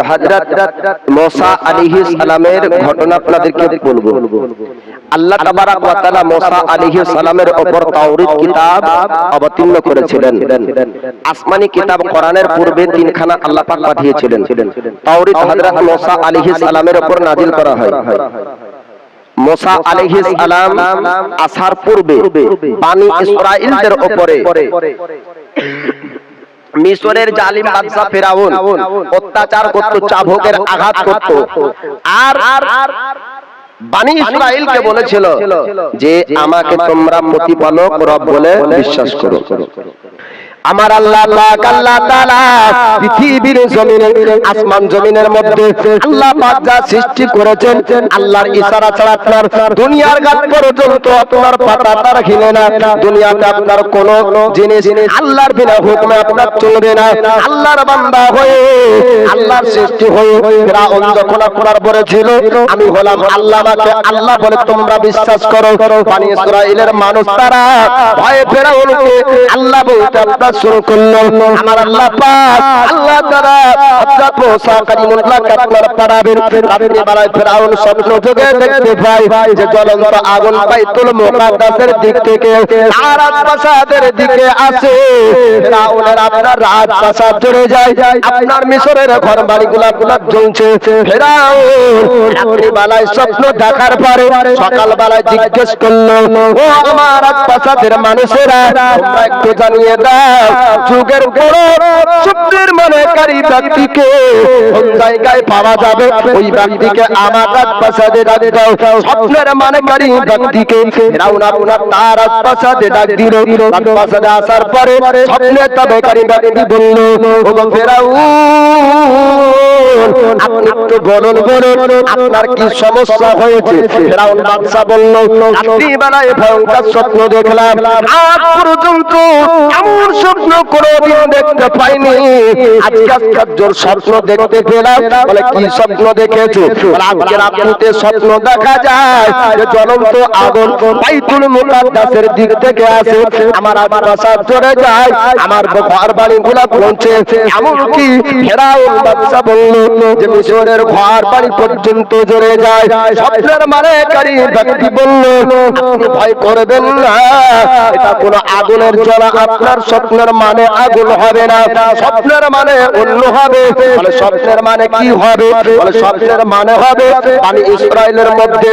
হযরত মুসা আলাইহিস সালামের ঘটনা আপনাদেরকে বলবো। আল্লাহ তাবারাক ওয়া তাআলা মুসা আলাইহিস সালামের উপর তাওরাত কিতাব অবতীর্ণ করেছিলেন। আসমানি কিতাব কোরআনের পূর্বে তিনখানা আল্লাহ পাক পাঠিয়েছিলেন। তাওরাত হযরত মুসা আলাইহিস সালামের উপর নাযিল করা হয়। মুসা আলাইহিস সালাম আসার পূর্বে বনি ইসরাঈলদের উপরে মিশরের জালিম বাদশা ফেরাউন অত্যাচার করত, চাবুকের আঘাত করত। আর বনি ইসরাঈলকে বলেছিল যে আমাকে তোমরা প্রতিপালক রব বলে বিশ্বাস করো। আমার আল্লাহ পাক আল্লাহ তাআলা পৃথিবীর জমিনে আসমান জমিনের মধ্যে আল্লাহ পাক যা সৃষ্টি করেছেন আল্লাহর ইশারা ছাড়া আপনার দুনিয়ার গাছ পর্যন্ত আপনার পাতা তার হিলে না। দুনিয়াতে আপনার কোন জিনিস আল্লাহর বিনা হুকুমে আপনার চলবে না। আল্লাহর বান্দা হয়ে আল্লাহর সৃষ্টি হয়ে ফিরআউন যখন আপনার বলেছিল আমি হলাম আল্লাহ, আমাকে আল্লাহ বলে তোমরা বিশ্বাস করো। বনি ইসরাঈলের মানুষ তারা ভয়ে ফিরআউনকে আল্লাহ বলতে আপনার শুরু করলো। আমার আল্লাহ পাক আল্লাহ তাআলা হযরত মুসা কালিমুল্লাহকে আপনার পাঠাবেন। রাতের বেলায় ফিরআউন স্বপ্ন যোগে দেখতে পায় যে জ্বলন্ত আগুন বাইতুল মুকাদ্দাসের দিক থেকে রাজপ্রাসাদের দিকে আসে। ফিরআউনের আপনার রাজপ্রাসাদ জুড়ে যায়, আপনার মিশরের ঘর বাড়িগুলা জ্বলছে। ফিরআউন রাতের বেলায় স্বপ্ন দেখার পরে সকাল বেলায় জিজ্ঞেস করলো, ও আমার রাজপ্রাসাদের মানুষেরা তোমরা একটু জানিয়ে দাও যুগের বড় স্বপ্নের মানেকারী ব্যক্তিকে কোন জায়গায় পাওয়া যাবে, ওই ব্যক্তিকে আমার রাজপ্রাসাদে ডাক দাও। স্বপ্নের মানেকারী ব্যক্তিকে ফিরআউন আপনার তার রাজপ্রাসাদে ডাক দিল। রাজপ্রাসাদে আসার পরে স্বপ্নের তাবেকারী ব্যক্তি বলল, ও ফিরআউন আপনি একটু বলুন আপনার কি সমস্যা হয়েছে। ফিরআউন বাদশা বলল, রাত্রি বেলায় ভয়ঙ্কর স্বপ্ন দেখলাম, আজ পর্যন্ত এমন স্বপ্ন কোনদিন দেখতে পাইনি। আজকে আশ্চর্যের স্বপ্ন দেখতে পেলাম। বলে কি স্বপ্ন দেখেছো? আজকে রাত্রিতে স্বপ্ন দেখা যায় যে জ্বলন্ত আগুন বাইতুল মুকাদ্দাসের দিক থেকে আসে, আমার রাজপ্রাসাদ চলে যায়, আমার ঘর বাড়িগুলো পৌঁছে। এমনকি ফিরআউন বাদশা বলল যে মিশরের ঘর বাড়ি পর্যন্ত জুড়ে যায়। স্বপ্নের মানেকারী ব্যক্তি বলল, আপনি ভয় করবেন না, এটা কোন আগুনের জ্বালা, আপনার স্বপ্নের মানে আগুন হবে না, স্বপ্নের মানে অন্য হবে। বলে স্বপ্নের মানে কি হবে? বলে স্বপ্নের মানে হবে বনি ইসরাঈলের মধ্যে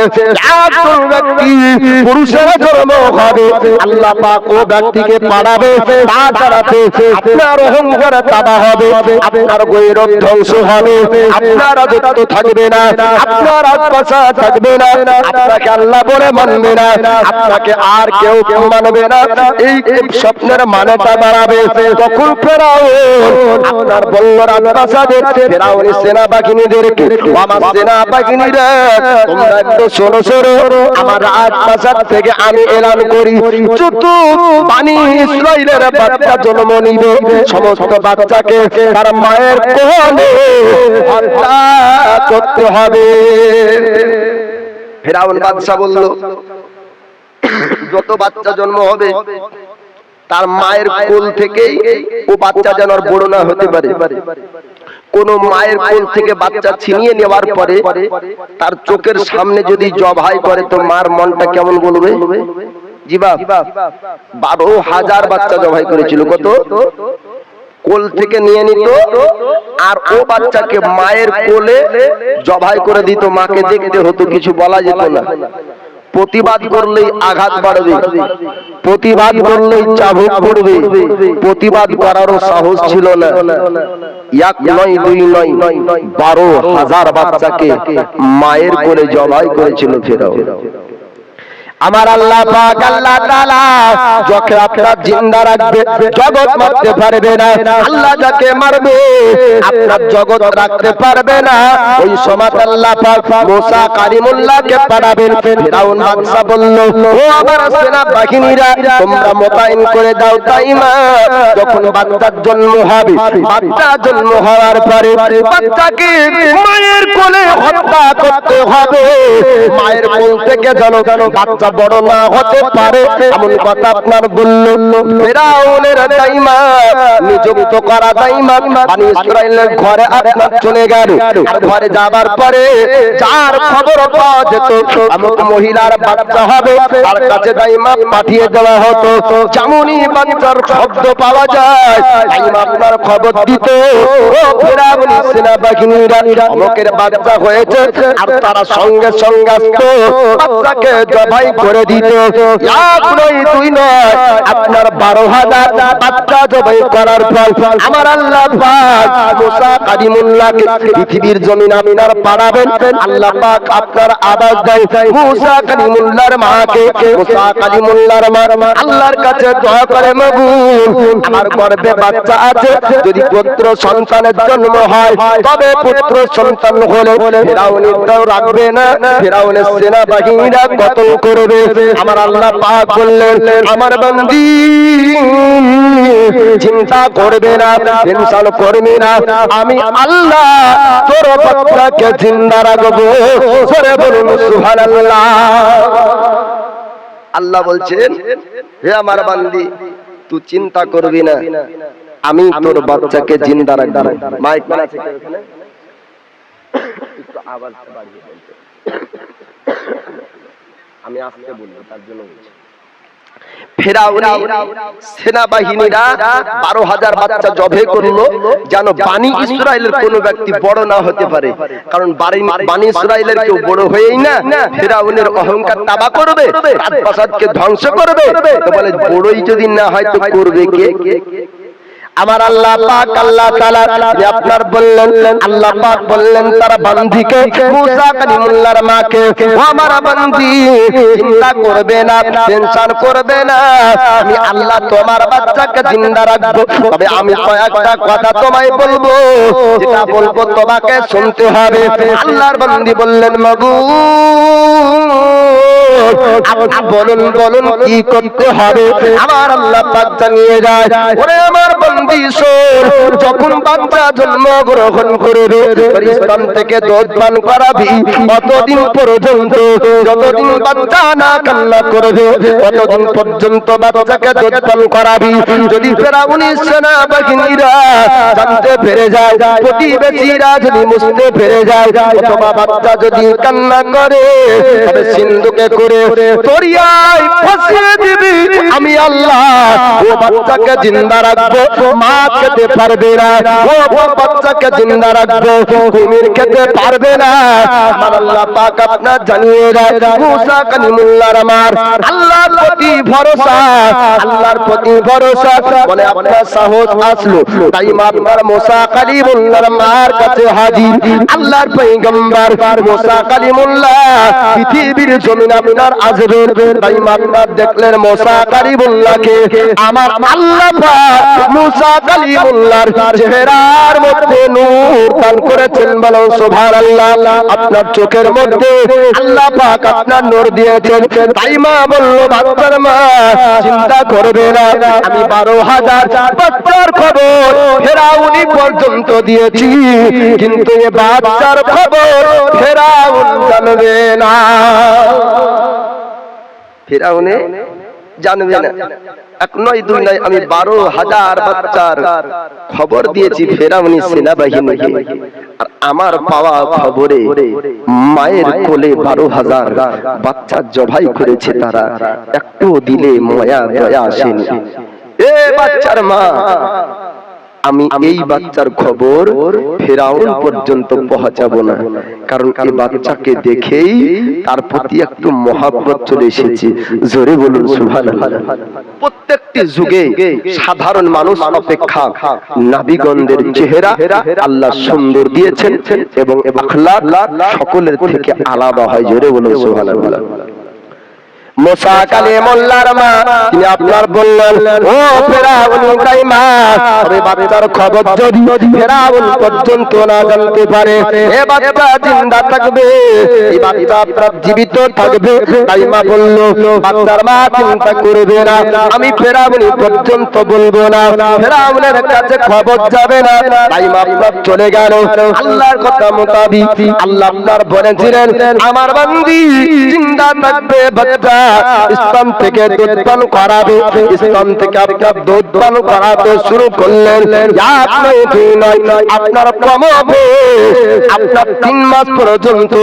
একজন ব্যক্তি পুরুষের জন্ম হবে, আল্লাহ পাক ও ব্যক্তিকে পাঠাবে, তাছাড়াতে আপনার অহংকার তাবা হবে, আপনার গৌরব ধ্বংস হবে, আপনার রাজত্ব থাকবে না, আপনার রাজপ্রাসাদ থাকবে না, আপনাকে আল্লাহ বলে মানবে না, আপনাকে আর কেউ মানবে না। এই স্বপ্নের মানেটা বাড়াবে। তখন ফিরআউন আপনার বলল রাজপ্রাসাদে ফিরআউনের সেনাবাহিনীদেরকে, আমার সেনাবাহিনীরা তোমরা একটু শোনো, আমার রাজপ্রাসাদ থেকে আমি এলান করি যত বনি ইসরাঈলের বাচ্চা জন্ম নিবে সমস্ত বাচ্চাকে তার মায়ের কোলে হত্যা করতে হবে। ফিরআউন বাদশা বলল যত বাচ্চা জন্ম হবে তার মায়ের কোল থেকেই ও বাচ্চা যেন আর বড় না হতে পারে। কোন মায়ের কোল থেকে বাচ্চা ছিনিয়ে নেওয়ার পরে তার চোখের সামনে যদি জবাই করে তো মার মনটা কেমন বলবে? জিবা 12,000 বাচ্চা জবাই করেছিল। কত? কোল থেকে নিয়ে নিত আর ও বাচ্চাকে মায়ের কোলে জবাই করে দিত। মাকে দেখতে হতো, কিছু বলা যেত না। প্রতিবাদ করলেই আঘাত বাড়বে, প্রতিবাদ করলেই চাবুক পড়বে, প্রতিবাদ করারও সাহস ছিল না। এক নয়, দুই নয়, 12,000 বাচ্চাকে মায়ের কোলে জবাই করেছিল ফিরআউন। আমার আল্লাহ পাক আল্লাহ তাআলা যাকে আপনার জিন্দা রাখবে জগৎ মারতে পারবে না, আল্লাহ যাকে মারবে আপনার জগৎ রাখতে পারবে না। ওই সময় আল্লাহ পাক মুসা কালিমুল্লাহকে পাঠাবেন। ফিরআউন বাদশা বলল, ও আমার সেনা বাহিনীরা তোমরা মোতায়েন করে দাও তাইমা। যখন বাচ্চার জন্ম হবে, বাচ্চা জন্ম হওয়ার পরে বাচ্চাকে মায়ের কোলে হত্যা করতে হবে। মায়ের কোল থেকে যেন বাচ্চা বাচ্চা বড় না হতে পারে এমন কথা আপনার বলল। ফেরাউনের দাইমা নিযুক্ত করা দাইমা বনি ইসরাইলের ঘরে আপনার চলে গেল। আর ঘরে যাবার পরে যার খবর পাওয়া যেত এমন মহিলার বাচ্চা হবে তার কাছে দাইমা পাঠিয়ে দেওয়া হতো। যেমনই বাচ্চার শব্দ পাওয়া যায় দাইমা আপনার খবর দিত, ও ফেরাউনি সেনাবাহিনীরা অমুকের বাচ্চা হয়েছে, আর তারা সঙ্গে সঙ্গে আসতো বাচ্চাকে জবাই করে দিত। এক নয় দুই নয় আপনার 12,000 বাচ্চা জবাই করার পর আমার আল্লাহ পাক মুসা কালিমুল্লাহকে পৃথিবীর জমিন আপনার পাড়াবেন। আল্লাহ পাক আপনার আওয়াজ দেয় মুসা কালিমুল্লাহর মাকে, মুসা কালিমুল্লাহর মা আল্লাহর কাছে দোয়া করে, মাবুদ আমার গর্ভে বাচ্চা আছে, যদি পুত্র সন্তানের জন্ম হয় তবে পুত্র সন্তান হলে ফেরাউনটাও রাখবে না, ফেরাউনের সেনাবাহিনীরা কতল করবে। আমার আল্লাহ পাক বললেন, আমার বান্দি চিন্তা করবে না, টেনশন করবে না, আমি আল্লাহ তোর বাচ্চাকে জিন্দা রাখবো। সরে বলুন সুবহানাল্লাহ। আল্লাহ বলছেন, হে আমার বান্দি তুই চিন্তা করবি না, আমি তোর বাচ্চাকে জিন্দা রাখবো। মাইক আছে কি ওখানে? একটু আওয়াজ বাড়িয়ে বলতে, আমি আস্তে বলবো তার জন্য বলছি। ফেরাউনি সেনাবাহিনীরা 12,000 বাচ্চা জবে করলো যেন বনি ইসরাইলের কোনো ব্যক্তি বড় না হতে পারে, কারণ বনি ইসরাইলের কেউ বড় হয়েই না ফেরাউনের অহংকার তাবা করবে, রাজপ্রাসাদকে ধ্বংস করবে। তো বলে বড়ই যদি না হয় তো করবে কে? আমার আল্লাহ পাক আল্লাহ তাআলা আপনার বললেন, আল্লাহ পাক বললেন তার বান্দিকে মুসা কালিমুল্লাহর মাকে, ও আমার বান্দি চিন্তা করবে না, টেনশন করবে না, আমি আল্লাহ তোমার বাচ্চাকে জিন্দা রাখবো। তবে আমি কয়েকটা কথা তোমায় বলবো, যেটা বলবো তোমাকে শুনতে হবে। আল্লাহর বান্দি বললেন, মাবুদ আপনি বলুন বলুন কি করতে হবে। আমার আল্লাহ পাক জানিয়ে যায়, ওরে আমার বান্দি যখন বাচ্চা জন্মগ্রহণ করবে স্তন থেকে দুধ পান করাবি, অতদিন পর্যন্ত যতদিন বাচ্চা না কান্না করবে ততদিন পর্যন্ত বাচ্চাকে দুধ পান করাবি। যদি ফেরাউনি সেনাবাহিনীরা জানতে পেরে যায়, প্রতিবেশীরা যদি বুঝতে পেরে যায়, অথবা বাচ্চা যদি কান্না করে তবে সিন্ধুকে করে দরিয়ায় ফাঁসিয়ে দিবি। আমি আল্লাহ ও বাচ্চাকে জিন্দা রাখবো, মা খেতে পারবে না, ও বাচ্চাকে জিন্দা রাখবো, কুমির খেতে পারবে না। আমার আল্লাহ পাক আপনার জানিয়ে দেয়, মুসা কালিমুল্লাহর আমার আল্লাহর প্রতি ভরসা, আল্লাহর প্রতি ভরসা। বলে আপনার সাহস আসলো, তাই আপনার মুসা কালিমুল্লাহর মার কাছে হাজির আল্লাহর পয়গম্বর মুসা কালিমুল্লাহ পৃথিবীর জমিন আপনার আসবেন। তাই আপনার দেখলেন মুসা কালিমুল্লাহকে আমার আল্লাহ পাক মুসা কালিমুল্লাহর চেহারার মধ্যে নূর দান করেছেন। বলো সুবহানাল্লাহ। আপনার চোখের মধ্যে আল্লাহ পাক আপনার নূর দিয়েছেন। তাই মা বলল, বাচ্চার মা চিন্তা করবে না, আমি 12,000 বাচ্চার খবর ফেরাউনি পর্যন্ত দিয়েছি, কিন্তু এ বাচ্চার খবর ফেরাউন জানবে না, ফেরাউনে জানবে না। এক নয় দুই নয়, আমি 12,000 বাচ্চার খবর দিয়েছি ফেরাউনি সেনাবাহিনীকে। আর আমার পাওয়া খবরে মায়ের কোলে 12,000 বাচ্চা জবাই করেছে তারা, একটু দিলে মায়া দয়া আসেনি। এ বাচ্চার মা, আমি এই বাচ্চার খবর ফেরাউন পর্যন্ত পৌঁছাবো না, কারণ এই বাচ্চাকে দেখেই তার প্রতি একটু মহব্বত চলে এসেছে। জোরে বলুন সুবহানাল্লাহ। প্রত্যেকটি যুগে সাধারণ মানুষ অপেক্ষা নবীগণদের চেহারা আল্লাহ সুন্দর দিয়েছেন এবং আখলাক সকলের থেকে আলাদা হয়। জোরে বলুন সুবহানাল্লাহ। মুসা কালিমুল্লাহর মা তিনি আপনার বললেন, ও ফেরাউনের মা, ওই বাচ্চার খবর যদি ফেরাউন পর্যন্ত না জানতে পারে এ বাচ্চা জিন্দা থাকবে, এই বাচ্চা আপনার জীবিত থাকবে। তাই মা বলল, বাচ্চার মা চিন্তা করবে না, আমি ফেরাউনি পর্যন্ত বলবো না, ফেরাউনের কাছে খবর যাবে না। তাই মা আপনার চলে গেল। আল্লাহর কথা মোতাবিক আল্লাহ আপনার বলেছিলেন, আমার বান্দি জিন্দা থাকবে বাচ্চা স্তন থেকে দুধ পান করাবে, স্তন থেকে আপনার দুধ পান করাতে শুরু করলেন। আপনার কমাবে আপনার 3 মাস পর্যন্ত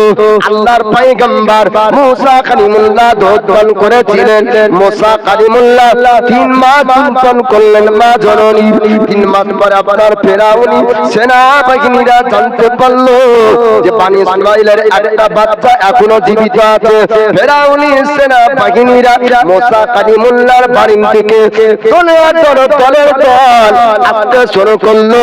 আল্লাহর পয়গম্বর মুসা কালিমুল্লাহ দুধ পান করেছিলেন। মুসা কালিমুল্লাহ 3 মাস দুধ পান করলেন মা জননী। 3 মাস পরে আপনার ফেরাউনি সেনা বাহিনীরা জানতে পারলো যে বনি ইসরাইলের একটা বাচ্চা এখনো জীবিত আছে। ফেরাউনি সেনা বাহিনীরা মুসা কালিমুল্লাহর বাড়ি থেকে দলের দল আসতে শুরু করলো।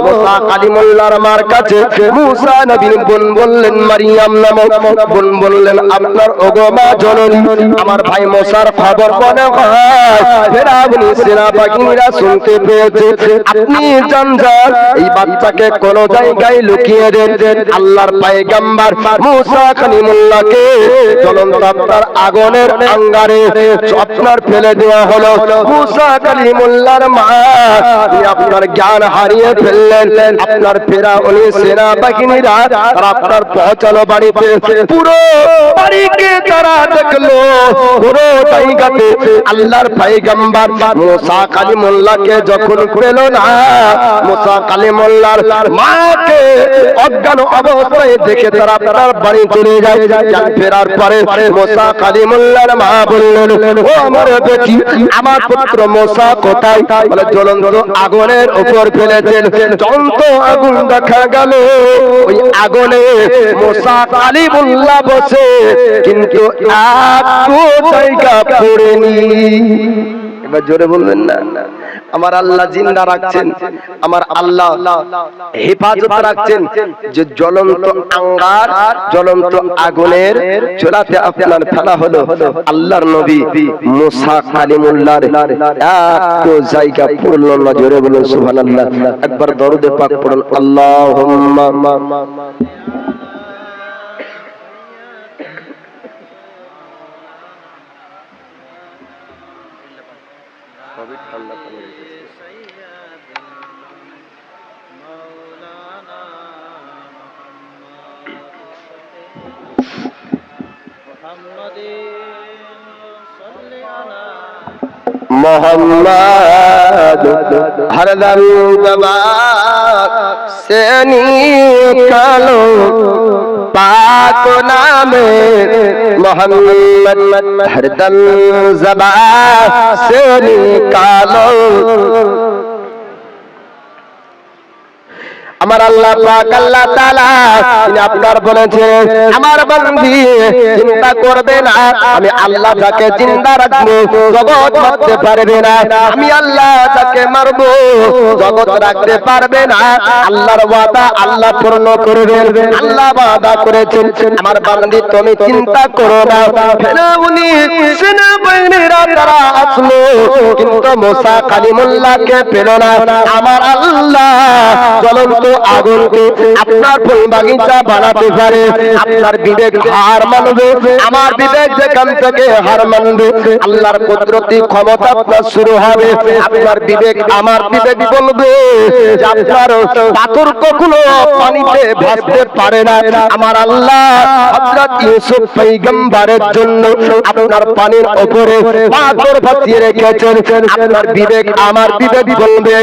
মুসা কালিমুল্লাহর মার কাছে মুসা নবীর বোন বললেন, মারিয়াম নামক বোন বললেন, আপনার ওগো মা জননী, আমার ভাই মুসার খবর মনে হয় ফেরাউনি সেনা বাহিনীরা শুনতে পেয়েছে। আপনি জানজান এই বাচ্চাকে কোন জায়গায় লুকিয়ে দেন। আল্লাহর পয়গম্বর মুসা কালিমুল্লাহকে জ্বলন্ত আপনার আগুনের আঙ্গারে আপনার ফেলে দেওয়া হলো। মুসা কালিমুল্লাহর মা আপনার জ্ঞান হারিয়ে ফেললেন। আপনার ফেরাউনি সেনা বাহিনীরা আপনার পৌঁছালো বাড়িতে। পুরো বাড়িকে তারা দেখলো, পুরো জায়গাতে আল্লাহর পয়গম্বর মুসা কালিমুল্লাহকে যখন পেল না, মুসা কালিমুল্লাহর মাকে অজ্ঞান অবস্থায় দেখে তারা আপনার বাড়ি চলে যায়। ফেরার পরে মুসা কালিমুল্লাহর মা বললেন, ও আমার বেটি, আমার পুত্র মুসা কোথায়? বলে জ্বলন্ত আগুনের উপর ফেলেছেন। জ্বলন্ত আগুন দেখা গেল, ওই আগুনে মুসা কালিমুল্লাহ বসে, কিন্তু একটু জায়গা পড়েনি। এবার জোরে বলবেন না। আমার আল্লাহ জিন্দা রাখছেন, আমার আল্লাহ হেফাজত রাখছেন। যে জ্বলন্ত আঙ্গার, জ্বলন্ত আগুনের চোলাতে আপনার ফেলা হলো, আল্লাহর নবী মুসা কালিমুল্লাহর একটু জায়গা পড়ল না। জোরে বলুন সুবহানাল্লাহ। একবার দরুদে পাক পড়ুন, আল্লাহুম্মা मोहम्मद हरदम जबान से निकालो पाक नामे मोहम्मद हरदम जबान से निकालो। আমার আল্লাহ পাক আল্লাহ তাআলা তিনি আপনার বলেছেন, আমার বান্দি চিন্তা করবে না, আমি আল্লাহ যাকে জিন্দা রাখবো জগৎ মারতে পারবে না, আমি আল্লাহ যাকে মারবো জগৎ রাখতে পারবে না। আল্লাহর ওয়াদা আল্লাহ পূর্ণ করবেন। আল্লাহ ওয়াদা করেছেন, আমার বান্দি তুমি চিন্তা করো না। ফেরাউনি সেনাবাহিনীরা তারা আসলো, কিন্তু মুসা কালিমুল্লাহকে পেল না। আমার আল্লাহ জ্বলন্ত আগুনকে আপনার ফুল বাগিচা বানাতে পারে। আপনার বিবেক হার মানবে, আমার বিবেক যেখান থেকে হার মানবে, আল্লাহর কুদরতি ক্ষমতা আপনার শুরু হবে। আপনার বিবেক আমার বিবেক বলবে যে আপনার পাথর কখনো পানিতে ভাসতে পারে না। আমার আল্লাহ হযরত ইউসুফ পয়গম্বরের জন্য আপনার পানির উপরে পাথর ভাসিয়ে রেখেছেন। আপনার বিবেক আমার বিবেক বলবে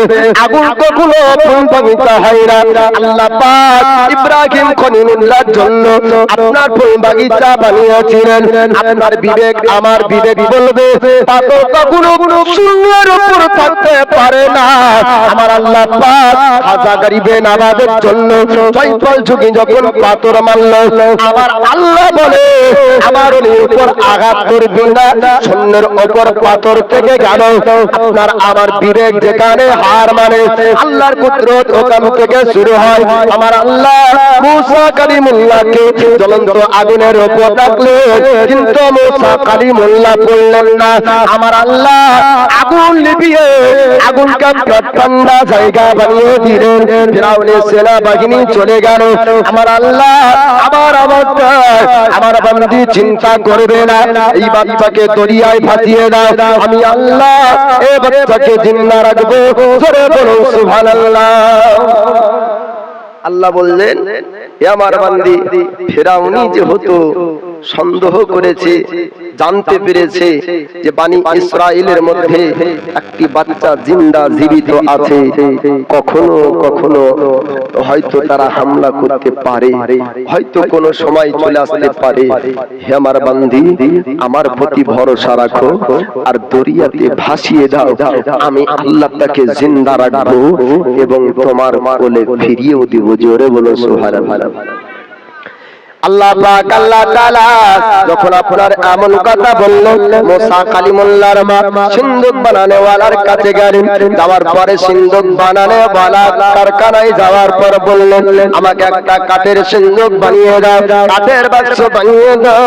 আগুন কখনো ফুল বাগিচা হয় না। আল্লাহ পাক ইব্রাহিম খলিলুল্লাহর জন্য আপনার ফুল বাগিচা বানিয়েছিলেন। আপনার বিবেক আমার বিবেক বলবে পাথর কখনো শূন্যের উপর থাকতে পারে না। আমার আল্লাহ পাক খাজা গরিবে নওয়াজের জন্য জয়ফল যুগে যখন পাথর মারল, আমার আল্লাহ বলে আমার উপর আঘাত করবে না, শূন্যের উপর পাথর থেকে গেল। আপনার আমার বিবেক যেখানে হার মানে, আল্লাহর কুদরত ওখান থেকে শুরু হয়। আমার আল্লাহ মুসা কালিমুল্লাহকে জ্বলন্ত আগুনের উপর রাখলেন, কিন্তু মুসা কালিমুল্লাহ বললেন না। আমার আল্লাহ আগুন নিভিয়ে আগুনকে ঠান্ডা জায়গা বানিয়ে দিলেন। ফিরাউনের সেনাবাহিনী চলে গেল। আমার আল্লাহ আমার অবস্থায় আমার বান্দি চিন্তা করবে না, এই বাচ্চাকে দরিয়ায় ভাসিয়ে দাও, আমি আল্লাহ এই বাচ্চাকে জিন্দা রাখবো। জোরে বলো সুবহানাল্লাহ। আল্লাহ বললেন, হে আমার বান্দি, ফিরাউনি যে হতো সন্দেহ করেছে, জানতে পেরেছে যে বানি ইসরাইলের মধ্যে একটি বাচ্চা জিন্দা জীবিত আছে, কখনো কখনো হয়তো তারা হামলা করতে পারে, হয়তো কোনো সময় চলে আসতে পারে। হে আমার বান্দি, আমার প্রতি ভরসা রাখো আর দরিয়াতে ভাসিয়ে দাও, আমি আল্লাহ তাকে জিন্দা রাখবো এবং তোমার কোলে ফিরিয়েও দিব। জোরে বলো সুবহানাল্লাহ। আল্লাহ পাক আল্লাহ তাআলা যখন আপনার এমন কথা বললেন, মুসা কালিমুল্লাহর মা সিন্দুক বানানে ওয়ালার কাছে গেলেন। যাওয়ার পরে সিন্দুক বানানে ওয়ালা কারখানায় যাওয়ার পর বললেন, আমাকে একটা কাঠের সিন্দুক বানিয়ে দাও, কাঠের বাক্স বানিয়ে দাও,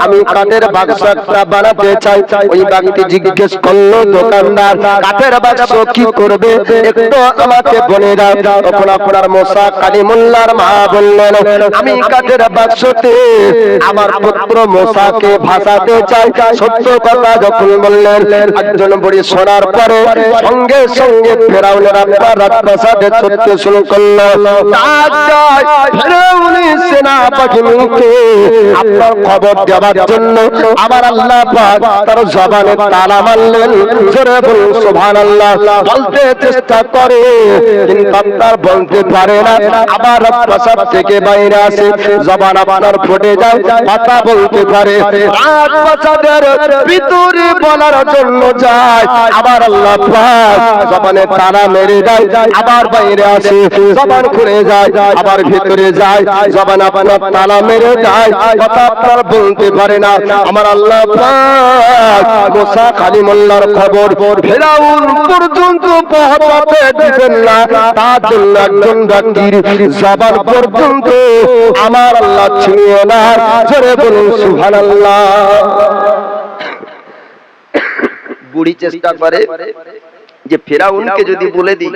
আমি কাঠের বাক্স একটা বানাতে চাই। ওই ব্যক্তি জিজ্ঞেস করলো, দোকানদার কাঠের বাক্স কি করবে, একটু আমাকে বলে দাও। তখন আপনার মুসা কালিমুল্লাহর মা বললেন, আমি কাঠের আমার পুত্র মুসাকে ভাসাতে চাই। সত্য কথা যখন বললেন, একজন বুড়ি শোনার পরে সঙ্গে সঙ্গে ফেরাউনের আপনার রাজপ্রাসাদে ছুটতে শুরু করলো। ফেরাউনের সেনাবাহিনীকে আপনার খবর দেওয়ার জন্য আমার আল্লাহ পাক তার জবানে তালা মারলেন। জোরে বলুন সুবহানাল্লাহ। বলতে চেষ্টা করে কিন্তু আপনার বলতে পারে না। আবার রাজপ্রাসাদ থেকে বাইরে আসে, জবান আপনার ফুটে যায়, কথা বলতে পারে। রাজপ্রাসাদের ভিতরে বলার জন্য যায়, আবার আল্লাহ পাক জবানে তালা মেরে দেয়। আবার বাইরে আসে, জবান খুলে যায়, আবার ভিতরে যায়, জবান আপনার তালা মেরে যায়, কথা আপনার বলতে পারে না। আমার আল্লাহ পাক মুসা কালিমুল্লাহর খবর ফেরাউন পর্যন্ত পৌঁছাতে দিবেন না, তার জন্য একজন ব্যক্তির জবান পর্যন্ত আমার আল্লাহ ছিনিয়ে না। জোরে বলুন সুবহানাল্লাহ। বুড়ি চেষ্টা করে যে ফেরাউনকে যদি বলে দিই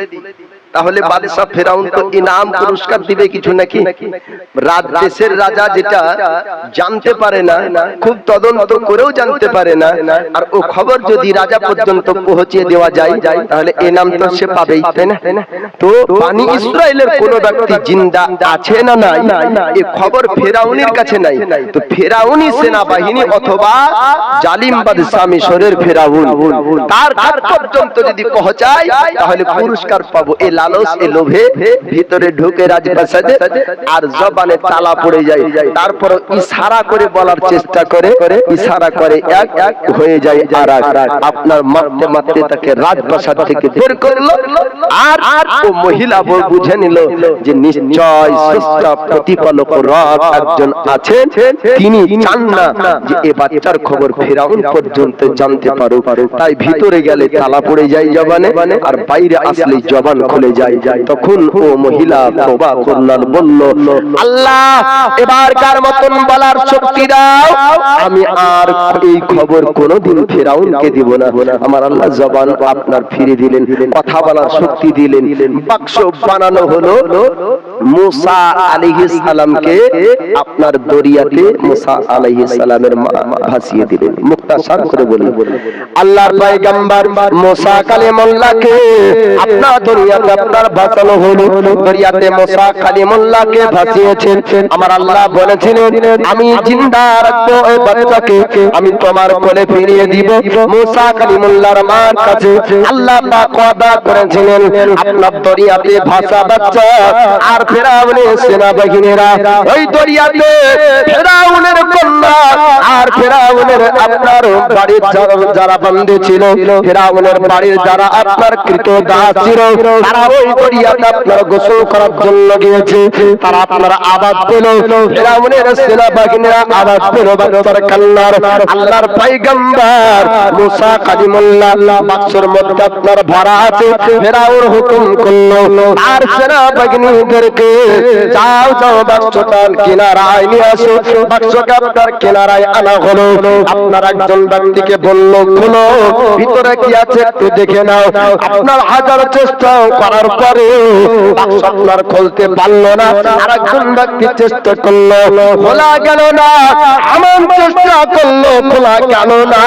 তাহলে বাদশা ফেরাউন তো ইনাম পুরস্কার দিবে কিছু নাকি। দেশের রাজা যেটা জানতে পারে না, খুব তদন্ত করেও জানতে পারে না, আর ও খবর যদি রাজা পর্যন্ত পৌঁছে দেওয়া যায় তাহলে ইনাম তো সে পাবেই, তাই না? তো বানি ইসরাইলের কোন ব্যক্তি জিন্দা আছে না নাই, এই খবর ফেরাউনের কাছে নাই। তো ফেরাউনি সেনাবাহিনী অথবা জালিম বাদশা মিশরের ফেরাউন তার কাছ পর্যন্ত যদি পৌঁছায় তাহলে পুরস্কার পাবো। এই লালস, এই লোভে ভিতরে ঢুকে রাজপ্রাসাদে আর জবানে তালা পড়ে যায়। তারপর ইশারা করে বলার চেষ্টা করে, ইশারা করে এক এক হয়ে যায় আর আপনার মারতে মারতে তাকে রাজপ্রাসাদ থেকে বের করলো। আর ও মহিলা বুঝে নিল যে নিশ্চয় স্রষ্টা প্রতিপালক রব একজন আছেন, তিনি চান না যে এই বাচ্চার খবর ফেরাউন পর্যন্ত জানতে পারুক। তাই ভিতরে গেলে তালা পড়ে যায় জবানে, আর বাইরে আসলে জবান খুলে যায়। তখন ও মহিলা তওবা করলেন, বলল, আল্লাহ এবারকার মতন বলার শক্তি দাও, আমি আর এই খবর কোনোদিন ফেরাউনকে দিব না। আমার আল্লাহ জবান আপনার ফিরে দিলেন, কথা বলার শক্তি দিলেন। বাক্স বানানো হলো, মুসা আলাইহিস সালামকে আপনার দরিয়াতে মুসা আলাইহিস সালামের মা ভাসিয়ে দিলেন। মুক্তাসার করে বললেন, আল্লাহর পয়গম্বর মুসা কালিমুল্লাহকে আপনার দরিয়াতে আপনার ভাসানো হলো। দরিয়াতে মুসা কালিমুল্লাহকে ভাসিয়েছেন। আমার আল্লাহ বলেছিলেন, আমি জিন্দা রাখবো এই বাচ্চাকে, আমি তোমার কোলে ফিরিয়ে দিব। মুসা কালিমুল্লাহর মার কাছে আল্লাহ পাক ওয়াদা করেছিলেন, আপনার দরিয়াতে ভাসা বাচ্চা আর ফেরাউনের সেনাবাহিনীরা ওই দরিয়াতে ফেরাউনের কন্যা আর ফেরাউনের আপনার বাড়ির যারা বন্দী ছিল, ফেরাউনের বাড়ির যারা আপনার কৃতদাস ছিল, তারা ওই দরিয়াতে আপনার গোসল করার জন্য গিয়েছে। তারা আপনার আওয়াজ পেল, ফেরাউনের সেনাবাহিনীরা আওয়াজ পেল বাচ্চার কান্নার। আল্লাহর পয়গম্বর মুসা কালিমুল্লাহ বাক্সের মধ্যে আপনার ভরা আছে। ফেরাউন হুকুম করলো আর সেনাবাহিনীদেরকে, যাও যাও বাক্সটা কিনারায় নিয়ে আসো। বাক্সকে আপনার কিনারায় আনা হলো। আপনার একজন ব্যক্তিকে বলল, খুলো, ভিতরে কি আছে একটু দেখে নাও। আপনার হাজার চেষ্টা করার পরে বাক্স আপনার খুলতে পারলো না। আর একজন ব্যক্তি চেষ্টা করলো, খোলা গেল না। এমন চেষ্টা করলো, খোলা গেল না।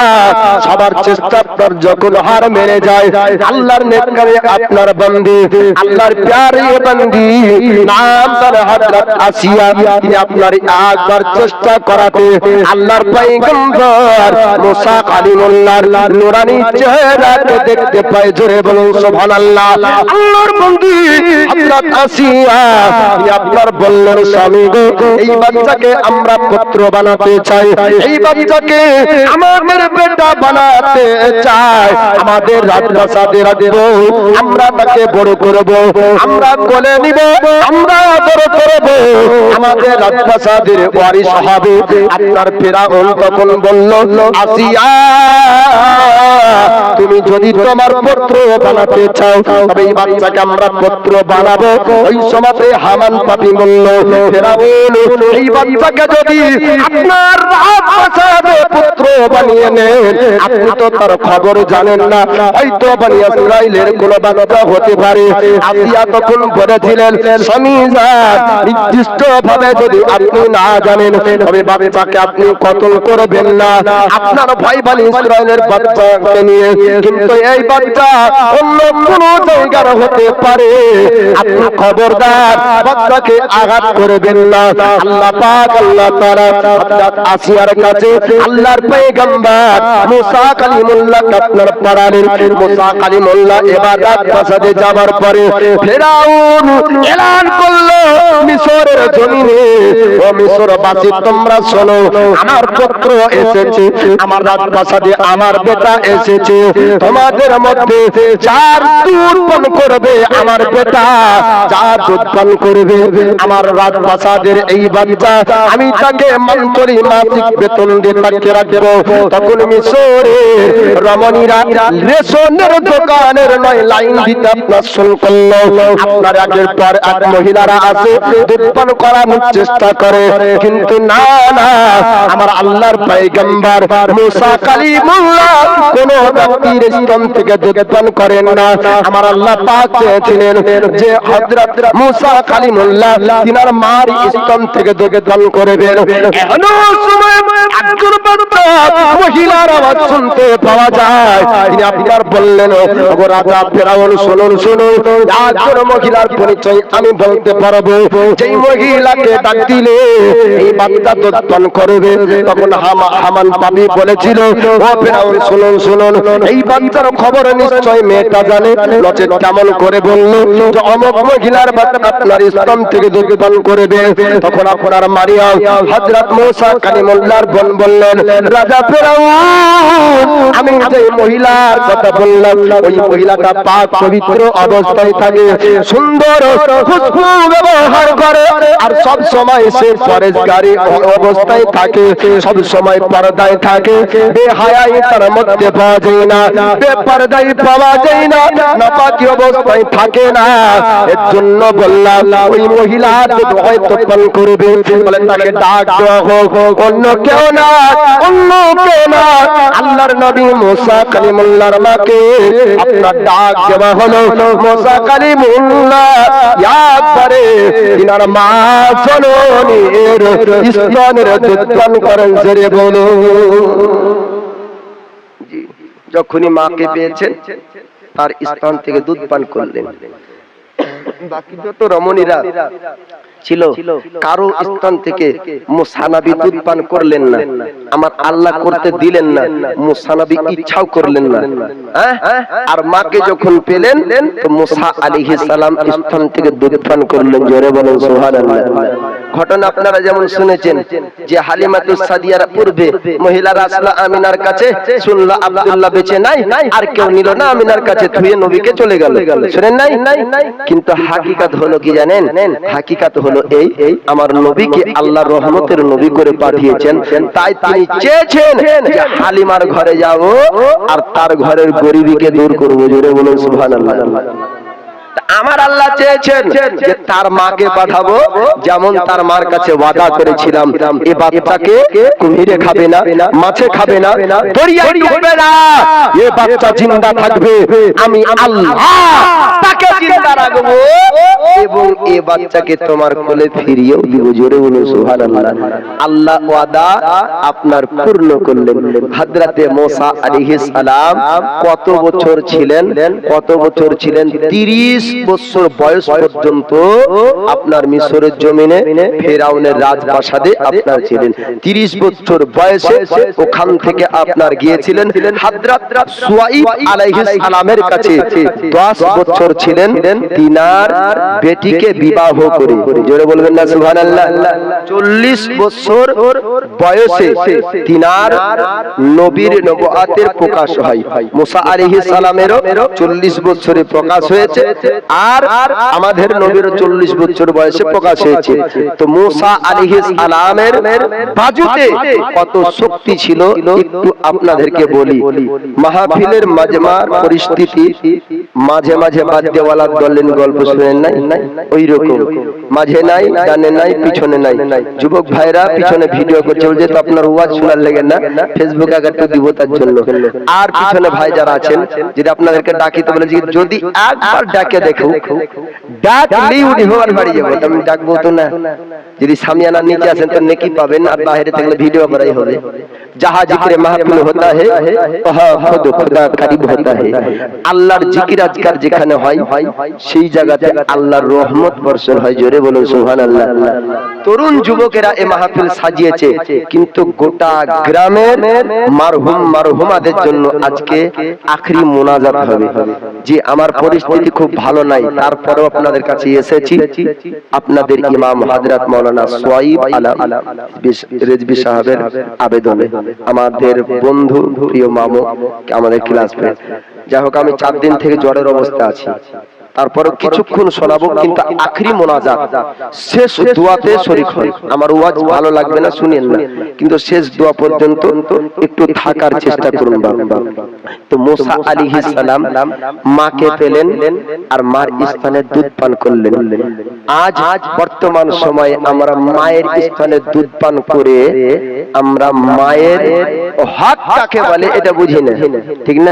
সবার চেষ্টা আপনার যখন হার মেরে যায়, আল্লাহর নেককারে আপনার বন্দী, আল্লাহর প্যারে বন্দী নাম তার হযরত আসিয়া, তিনি আপনার একবার চেষ্টা করাতে আল্লাহর পয়গম্বর মুসা কালিমুল্লাহর নূরানি চেহারাকে দেখতে পায়। জোরে বলুন সুবহানাল্লাহ। আল্লাহর বন্ধু হযরত আসিয়া তিনি আপনার বললেন, স্বামী গো, এই বাচ্চাকে আমরা পুত্র বানাতে চাই, এই বাচ্চাকে আমাদের বেটা বানাতে চাই, আমাদের রাজপ্রাসাদে রাখব, আমরা তাকে বড় করব, আমরা কোলে নিব, আমরা বড় করব, আমাদের রাজপ্রাসাদের ওয়ারিশ হবে। আপনার ফিরআউন তখন বলল, আসিয়া তুমি যদি তোমার পুত্র বানাতে চাও তবে এই বাচ্চাকে আমরা পুত্র বানাবো। ওই সময়তে হামান পাপী বলল, ফিরআউন এই বাচ্চাকে যদি আপনার রাজপ্রাসাদে পুত্র বানিয়ে নেন, আপনি তো তার খবর জানেন না, হয়তো বনি ইসরাইলের কোনো বাচ্চা হতে পারে। আসিয়া তখন বলেছিলেন, স্বামী যান, নির্দিষ্ট ভাবে যদি আপনি না জানেন তবে বাচ্চাকে আপনি কতল করবেন না, আপনার ভাই বনি ইসরাইলের বাচ্চাকে নিয়ে, কিন্তু এই বাচ্চা অন্য কোনো জায়গার হতে পারে, আপনি খবরদার বাচ্চাকে আঘাত করবেন না। আল্লাহ পাক আল্লাহ তাআলা হযরত আসিয়ার কাছে আল্লাহর পয়গম্বর মুসা কালিমুল্লাহ আপনার পাঠালেন। মুসা কালিমুল্লাহ এবার রাজপ্রাসাদে যাবার পরে ফিরআউন এলান করলো মিশরের জমিনে, ও মিশরবাসী তোমরা শোনো, আমার পুত্র এসেছে, আমার রাজপ্রাসাদে আমার বেটা এসেছে, তোমাদের মধ্যে যার দুধ পান করবে আমার বেটা, যার দুধ পান করবে আমার রাজপ্রাসাদের এই বাচ্চা, আমি তাকে মান্ত্রী মাসিক বেতন দিয়ে তাকে রাখবো। তখন মিশরে রমণীরা রেশনের দোকানের নয় লাইন দিতে আপনার শুরু করলো। আপনার আগের পর এক মহিলারা আছে দুধ পান করানোর চেষ্টা করে, কিন্তু না না, আমার আল্লাহর পয়গম্বর মুসা কালিমুল্লাহ কোন ব্যক্তির স্তন থেকে দুধ পান করেন না। আমার আল্লাহ পাক চেয়েছিলেন যে হযরত মুসা কালিমুল্লাহ তিনার মার স্তন থেকে দুধ পান করবেন। এখনো সময় একজন বান্দা মহিলার আওয়াজ শুনতে পাওয়া যায়, তিনি আপনার বললেন, ওগো রাজা ফিরআউন শুনুন শুনুন, একজন মহিলার পরিচয় আমি বলতে পারবো, যেই মহিলাকে ডাক দিলে এই বাচ্চা দুধ পান করবে। তখন হামান পাপী বলেছিল, ও ফিরআউন শুনুন শুনুন, এই বাচ্চার খবর নিশ্চয় মেয়েটা জানে, নচেৎ কেমন করে বলল যে অমুক মহিলার বাচ্চা আপনার স্তন থেকে দুধ পান করবে। তখন আপনার মারিয়াম হযরত মুসা কালিমুল্লাহর বোন বললেন, রাজা ফিরআউন, আমি যে মহিলার কথা বললাম ওই মহিলাটা পাক পবিত্র অবস্থায় থাকে, সুন্দর খুশবু ব্যবহার করে, আর সব সময় সে পরেশগারী অবস্থায় থাকে, সব সময় পর্দায় থাকে, বেহায়াই তার মধ্যে পাওয়া যায় না, বেপরদাই পাওয়া যায় না, নাপাকি অবস্থায় থাকে না। এর জন্য বললাম ওই মহিলা হয়তো পান করবে, বলে তাকে ডাক দেওয়া হোক, অন্য কেউ না, অন্য কেউ না, আল্লাহর নবী মুসা কালিমুল্লাহর মাকে আপনার ডাক দেওয়া হলো। মুসা কালিমুল্লাহ একবারে তিনার মা জননীর স্তনের দুধ পান করেন। জোরে বলো। যখনই মাকে পেয়েছেন তার স্তন থেকে দুধ পান করলেন। বাকি যত রমণীরা ছিল কারো স্তন থেকে মুসা নবী দুধ পান করলেন না, আমার আল্লাহ করতে দিলেন না, মুসা নবী ইচ্ছাও করলেন না। আর মাকে যখন পেলেন তো মুসা আলাইহিস সালাম স্তন থেকে দুধ পান করলেন। জোরে বলেন সুবহানাল্লাহ। ঘটনা আপনারা যেমন শুনেছেন যে হালিমাতুস সাদিয়ার পূর্বে মহিলারা আসলো আমিনার কাছে, শুনলো আব্দুল্লাহ বেঁচে নাই, আর কেউ নিল না, আমিনার কাছে ধুয়ে নবীকে চলে গেল। শুনেন নাই? কিন্তু হাকিকাত হলো কি জানেন? হাকিকাত হলো এই, আমার নবীকে আল্লাহর রহমতের নবী করে পাঠিয়েছেন, তাই তিনি চেয়েছেন যে হালিমার ঘরে যাব আর তার ঘরের গরিবীকে দূর করব। জোরে বলুন সুবহানাল্লাহ। আমার আল্লাহ চেয়েছেন যে তার মাকে পাঠাবো, যেমন তার মার কাছে ওয়াদা করেছিলাম, এই বাচ্চাকে কুমিরে খাবে না, মাছে খাবে না, দরিয়ায় ডুববে না, এই বাচ্চা জিন্দা থাকবে, আমি আল্লাহ তাকে জিন্দা রাখবো এবং এই বাচ্চাকে তোমার কোলে ফিরিয়েও দিব। জোরে বলুন সুবহানাল্লাহ। আল্লাহ ওয়াদা আপনার পূর্ণ করলেন। হযরতে মুসা আলাইহিস সালাম কত বছর ছিলেন? কত বছর ছিলেন? 30 30 বছর বয়স পর্যন্ত আপনার মিশরের জমিনে ফেরাউনের রাজপ্রাসাদে আপনার ছিলেন। 30 বছর বয়সে ওখান থেকে আপনার গিয়েছিলেন হযরত শুআইব আলাইহিস সালামের কাছে। 10 বছর ছিলেন তিনার বেটিকে বিবাহ করে। জোরে বলবেন না সুবহানাল্লাহ। 40 বছর বয়সে তিনার নবীর নবুয়াতের প্রকাশ হয়। মুসা আলাইহিস সালামেরও 40 বছরে প্রকাশ হয়েছে, আর আমাদের নবীর 40 বছর বয়সে প্রকাশ হয়েছে। তো মুসা আলাইহিস সালামের বাজুতে কত শক্তি ছিল একটু আপনাদেরকে বলি। মাহফিলের মাজমার পরিস্থিতি মাঝে মাঝে বাদ্যওয়ালার দলের গল্প শুনেন নাই, ওই রকম মাঝে নাই, ডানে নাই, পিছনে নাই। যুবক ভাইরা পিছনে ভিডিও করছে বলছে তো আপনার ওয়াজ শোনার লেগে না, ফেসবুকে একটু দিব তার জন্য। আর পিছনে ভাই যারা আছেন যদি আপনাদেরকে ডাকিতে বলে যদি একবার ডাকে দেখো, ডাকলেই উঠে হওয়ার বাড়ি যাবো, আমি ডাকবো তো না। যদি সামিয়ানার নিচে আছেন তো নেকি পাবেন, আর বাইরে থাকলে ভিডিও করাই হবে। যাহা জিকিরে মাহফিল হতা হে ওহা খুদ খুদা করিব হতা হে। আল্লাহর জিকির আজকার যেখানে হয় সেই জায়গাতে আল্লাহর রহমত বর্ষণ হয়। জোরে বলুন সুবহানাল্লাহ। তরুণ যুবকেরা এই মাহফিল সাজিয়েছে, কিন্তু গোটা গ্রামের মারহুম মারহুমাদের জন্য আজকে আখরি মোনাজাত হবে। যে আমার পরিস্থিতি খুব ভালো নাই, তারপরেও আপনাদের কাছে এসেছি আপনাদের ইমাম হযরত মাওলানা শুআইব রেজভী সাহেবের আবেদনে। আমাদের বন্ধু প্রিয় মামু আমাদের ক্লাসমেট। যাই হোক, আমি 4 দিন থেকে জ্বরের অবস্থা আছি, তারপরে কিছুক্ষণ শোনাবো, কিন্তু আখরি মোনাজাত শেষ দোয়াতে শরীক হন। আমার ওয়াজ ভালো লাগবে না, শুনেন না, কিন্তু শেষ দোয়া পর্যন্ত একটু থাকার চেষ্টা করুন বাবা। তো মুসা আলাইহিস সালাম মাকে পেলেন আর মার স্তনে দুধ পান করলেন। আজ বর্তমান সময়ে আমরা মায়ের স্তনে দুধ পান করে আমরা মায়ের হক কাকে বলে এটা বুঝি না, ঠিক না?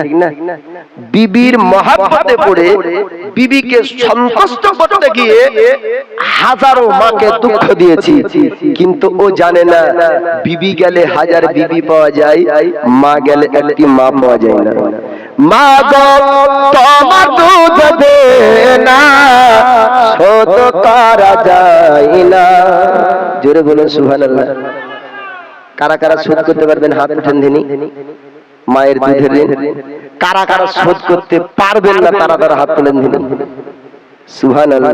বিবির মহব্বতে পড়ে বিবিকে সন্তুষ্ট করতে গিয়ে হাজারো মাকে দুঃখ দিয়েছি, কিন্তু ও জানে না বিবি গেলে হাজার বিবি পাওয়া যায়, মা গেলে একটি মা পাওয়া যায় না। মা গো তোমার দুধ দে না, শোধ করা যায় না। জোরে বলুন সুবহানাল্লাহ। কারা কারা শোধ করতে পারবেন হাত উঠান দিনি। মায়ের দুধের ঋণ কারা কারা শোধ করতে পারবেন না তারা তারা হাত তুলেন দিলেন। সুবহানাল্লাহ।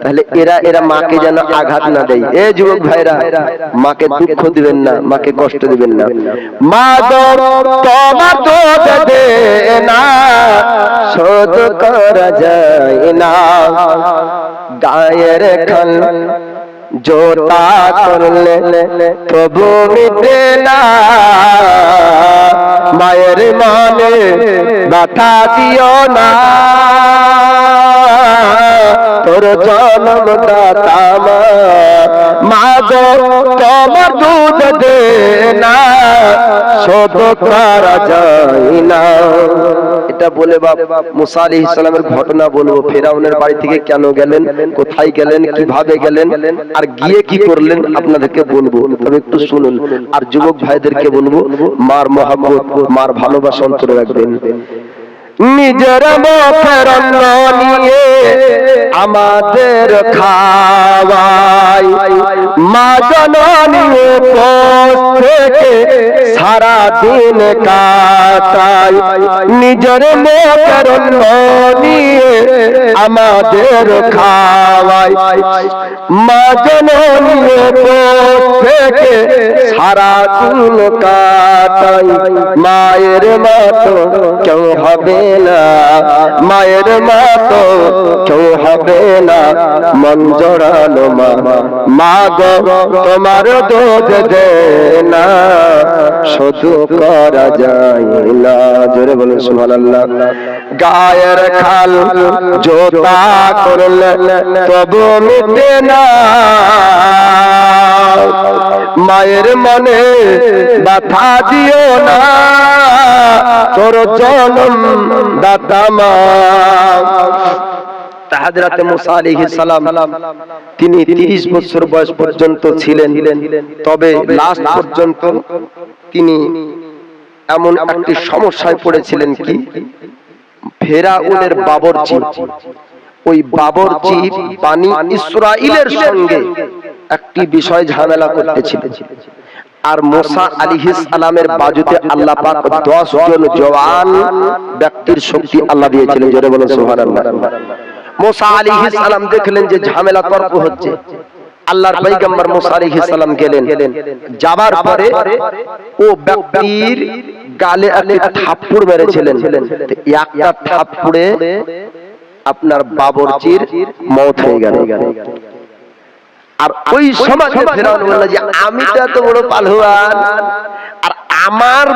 তাহলে এরা মাকে যেন আঘাত না দেয়। এ যুবক ভাইরা, মাকে দুঃখ দিবেন না, মাকে কষ্ট দিবেন না। মা গো তোমার দুধ দে না, শোধ করা যায় না। গায়ের খান জোতা করলে তবু মিটে না, মায়ের মনে ব্যথা দিও না। তোর জন্ম দাতা মা গো তোমার দুধ দে না, শোধ করা যায় না। এটা বলে মুসা আলাইহিস সালামের ঘটনা বলবো। ফেরাউনের বাড়ি থেকে কেন গেলেন, কোথায় গেলেন, কিভাবে গেলেন, আর গিয়ে কি করলেন আপনাদেরকে বলবো, তবে একটু শুনুন। আর যুবক ভাইদেরকে বলবো মার মহব্বত, মার ভালোবাসা অন্তরে রাখবেন। নিজের মুখের অন্ন নিয়ে আমাদের খাওয়াই, মা জননী উপোস থেকে সারা দিন কাটাই। নিজের মুখের অন্ন নিয়ে আমাদের খাওয়াই, মা জননী উপোস থেকে সারা দিন কাটাই। মায়ের মতো কেউ হবে না, মায়ের মতো কেউ হবে না, মন জড়ানো মা। মা গো তোমার দুধ দে না, শুধু করা যায় না। জোরে বলুন সুবহানাল্লাহ। গায়ের খাল জোতা করলে তবু মিটে না, মায়ের মনে ব্যথা দিও না, তোর জন্ম দাতা মা। হযরত মুসা আলাইহিস সালাম তিনি 30 বছর বয়স পর্যন্ত ছিলেন, তবে লাস্ট পর্যন্ত তিনি এমন একটি সমস্যায় পড়েছিলেন কি, ফেরাউনের বাবরচি ওই বাবরচি বানি ইসরাইলের সঙ্গে একটি বিষয় ঝামেলা করতেছিল। আর মুসা আলাইহিস সালামের বাজুতে আল্লাহ পাক 10 জন জওয়ান ব্যক্তির শক্তি আল্লাহ দিয়েছিলেন। জোরে বলুন সুবহানাল্লাহ। মুসা আলাইহিস সালাম দেখলেন যে ঝামেলা তর্ক হচ্ছে। আল্লাহর পয়গম্বর মুসা আলাইহিস সালাম গেলেন, যাবার পরে ও ব্যক্তির গালে একটা থাপ্পড় মেরেছিলেন। একটা থাপ্পড়ে আপনার বাবরচির মওত হয়ে গেল। আর ওই সমাজে ফেরাউন বলল যে আমি তো এত বড় পালওয়ান, আর আমার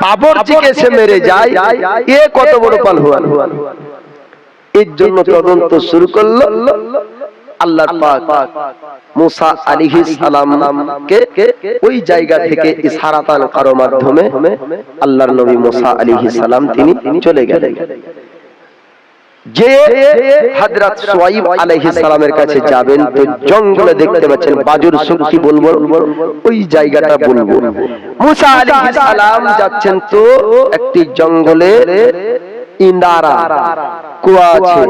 বাবরচিকে সে মেরে যায়, এ কত বড় পালওয়ান। এর জন্য তদন্ত শুরু করলো। আল্লাহর পাক মুসা আলাইহিস সালামকে ওই জায়গা থেকে ইশারাতান কারো মাধ্যমে আল্লাহর নবী মুসা আলাইহিস সালাম তিনি চলে গেলেন। যে হযরত শুআইব আলাইহিস সালামের কাছে যাবেন, তো জঙ্গলে দেখতে পাচ্ছেন বাজুর শক্তি বলবো ওই জায়গাটা বলবো। মুসা আলাইহিস সালাম যাচ্ছেন, তো একটি জঙ্গলে ইন্দারা কুয়া আছে,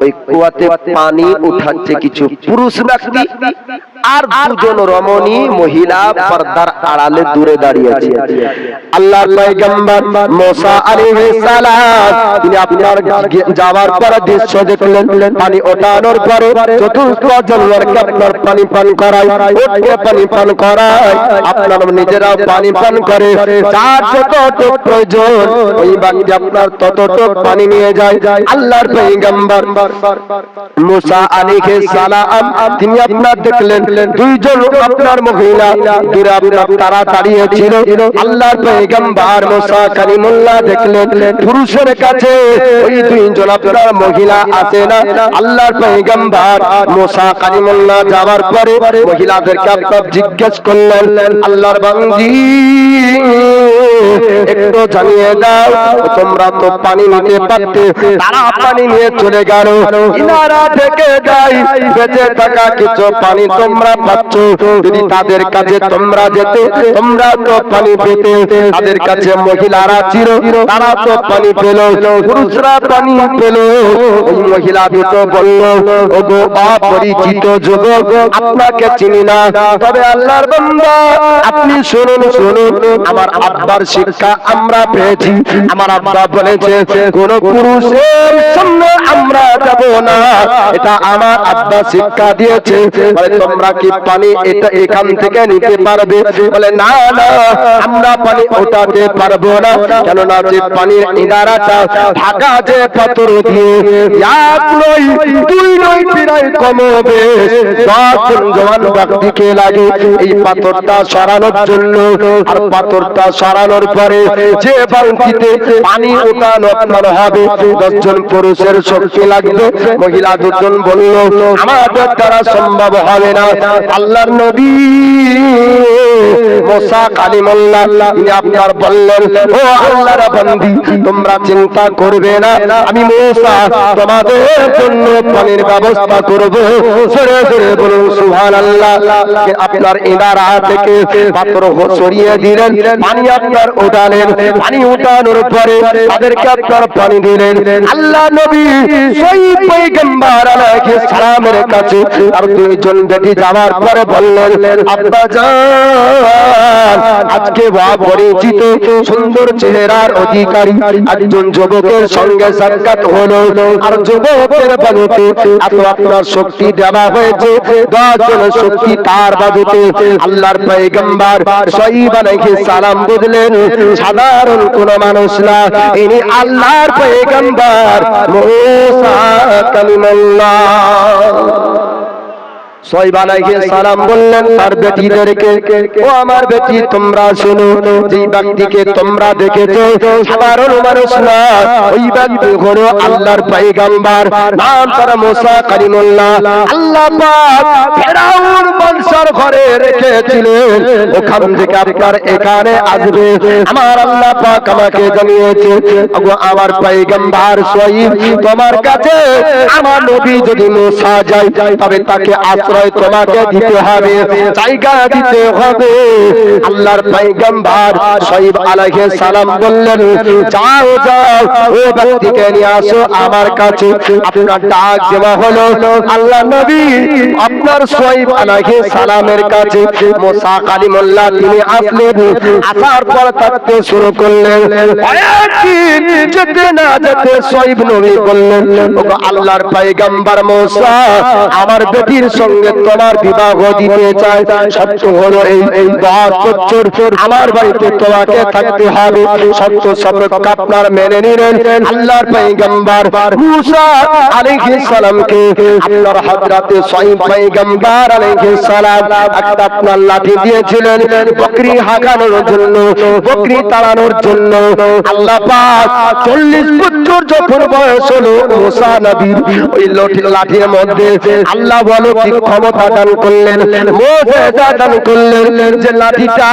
ওই কুয়াতে পানি উঠাচ্ছে কিছু পুরুষ ব্যক্তি, আর দুজন রমণী মহিলা পর্দার আড়ালে দূরে দাঁড়িয়ে আছে। আল্লাহর পয়গম্বর মুসা আলাইহিস সালাম তিনি আপনার যাওয়ার পর দৃশ্য দেখলেন, পানি ওঠানোর পরে চতুর্থ জনকে আপনার পানি পান করায়, ওকে পানি পান করায়, আপনার নিজেরাও পানি পান করে, যার যতটুকু প্রয়োজন ওই ব্যক্তি আপনার ততটুকু পানি নিয়ে যায়। আল্লাহর পয়গম্বর মুসা আলাইহিস সালাম তিনি আপনার দেখলেন দুইজন আপনার মহিলা দূরে আপনার তারা দাঁড়িয়ে ছিল। আল্লাহর পয়গম্বর মুসা কালিমুল্লাহ দেখলেন পুরুষের কাছে ওই দুইজন আপনার মহিলা আছে না। আল্লাহর পয়গম্বর মুসা কালিমুল্লাহ যাওয়ার পরে মহিলাদেরকে আপনার জিজ্ঞেস করলেন, আল্লাহর বান্দি একটু জানিয়ে দাও, তোমরা তো পানি নিতে পারতে, তারা পানি নিয়ে চলে গেল, ইনারা থেকে যাই বেঁচে থাকা কিছু পানি তোমরা পাচ্ছ, যদি তাদের কাছে তোমরা যেতে তোমরা তো পানি পেতে। তাদের কাছে মহিলারা ছিল, তারা তো পানি পেল, পুরুষরা পানি পেল। ওই মহিলা দুটো বলল, ওগো অপরিচিত যুবক, আপনাকে চিনি না, তবে আল্লাহর বান্দা আপনি শুনুন শুনুন, আমার আব্বার শিক্ষা আমরা পেয়েছি। আমার আব্বা বলেছে কোন পুরুষের সামনে আমরা যাব না, এটা আমার আব্বা শিক্ষা দিয়েছে। বলে তোমরা কি পানি এটা এখান থেকে নিতে পারবে? বলে না না, আমরা পানি ওঠাতে পারবো না, কেননা যে পানির ইনারাটা ঢাকা যে পাথর দিয়ে, এক নয় দুই নয় প্রায় কমবে 10 জন জওয়ান ব্যক্তিকে লাগে এই পাথরটা সরানোর জন্য। আর পাথরটা সরানোর পরে যে বালতিতে পানি ওঠানো আপনার হবে 10 জন পুরুষের শক্তি লাগবে। মহিলা দুজন বলল আমাদের দ্বারা সম্ভব হবে না। আল্লাহর নবী মুসা কালিমুল্লাহ তিনি আপনার বললেন, ও আল্লাহর বান্দি তোমরা চিন্তা করবে না, আমি মুসা তোমাদের জন্য পানির ব্যবস্থা করব। জোরে জোরে বলুন সুবহানাল্লাহ। আপনার ইনারা থেকে পাথর সরিয়ে দিলেন, পানি আপনার ওঠালেন, পানি ওঠানোর পরে তাদেরকে আপনার পানি দিলেন। আল্লাহ নবী সেই পয়গম্বর আলাইহিস সালামের কাছে আর দুইজন বেটি যাওয়ার পরে বললেন, আব্বা জান আজকে পরিচিত সুন্দর চেহারার অধিকারী একজন যুবকের সঙ্গে সাক্ষাৎ হলো, আর যুবকের বাজুতে এত আপনার শক্তি দেওয়া হয়েছে, 10 জন শক্তি তার বাজুতে। আল্লাহর পয়গম্বর শুআইব আলাইহিস সালাম বুঝলেন সাধারণ কোন মানুষ না, ইনি আল্লাহর পয়গম্বর মুসা কালিমুল্লাহ। শুআইব আলাইহিস সালাম বললেন তার বেটিদেরকে, ও আমার বেটি তোমরা শোনো, যে ব্যক্তিকে তোমরা দেখেছো সাধারণ মানুষ না, ওই ব্যক্তি হলো আল্লাহর পয়গম্বর, নাম তার মুসা কালিমুল্লাহ। আল্লাহ পাক ফেরাউন বংশের ঘরে রেখেছিলেন, ওখান থেকে আপনার এখানে আসবে। আমার আল্লাহ পাক আমাকে জানিয়েছে, ওগো আমার পয়গম্বর শুআইব তোমার কাছে আমার নবী যদি মুসা যায় তবে তাকে আশ্রয় তোমাকে দিতে হবে, জায়গা দিতে হবে। আল্লাহর পয়গম্বর শুআয়ব আলাইহিস সালাম বললেন, যাও যাও ও ব্যক্তিকে নিয়ে আসো আমার কাছে। আপনার ডাক দেওয়া হলো, আল্লাহ নবী আপনার শুআয়ব আলাইহিস সালামের কাছে মুসা কালিমুল্লাহ তিনি আসলেন। আসার পর থাকতে শুরু করলেন। কয়েকদিন যেতে না যেতে শুআয়ব নবী বললেন, ওগো আল্লাহর পয়গম্বর মুসা, আমার বেটির সঙ্গে তোমার বিবাহ দিতে চাই। সত্য হলো এই 72 বছর আমার বাড়িতে তোমাকে থাকতে হবে। সত্য শপথ আপনার মেনে নিলেন। আল্লাহর পয়গম্বর মুসা আলাইহিস সালামকে আপনার হযরতে শুআয়ব পয়গম্বর আলাইহিস সালাম একটা আপনার লাঠি দিয়েছিলেন বকরি হাঁকানোর জন্য, বকরি তাড়ানোর জন্য। আল্লাহ পাক 40 বছর যখন বয়স হলো মুসা নবীর, ওই লাঠির মধ্যে আল্লাহ বলো কি ক্ষমতা দান করলেন, মুজিজা দান করলেন, যে লাঠিটা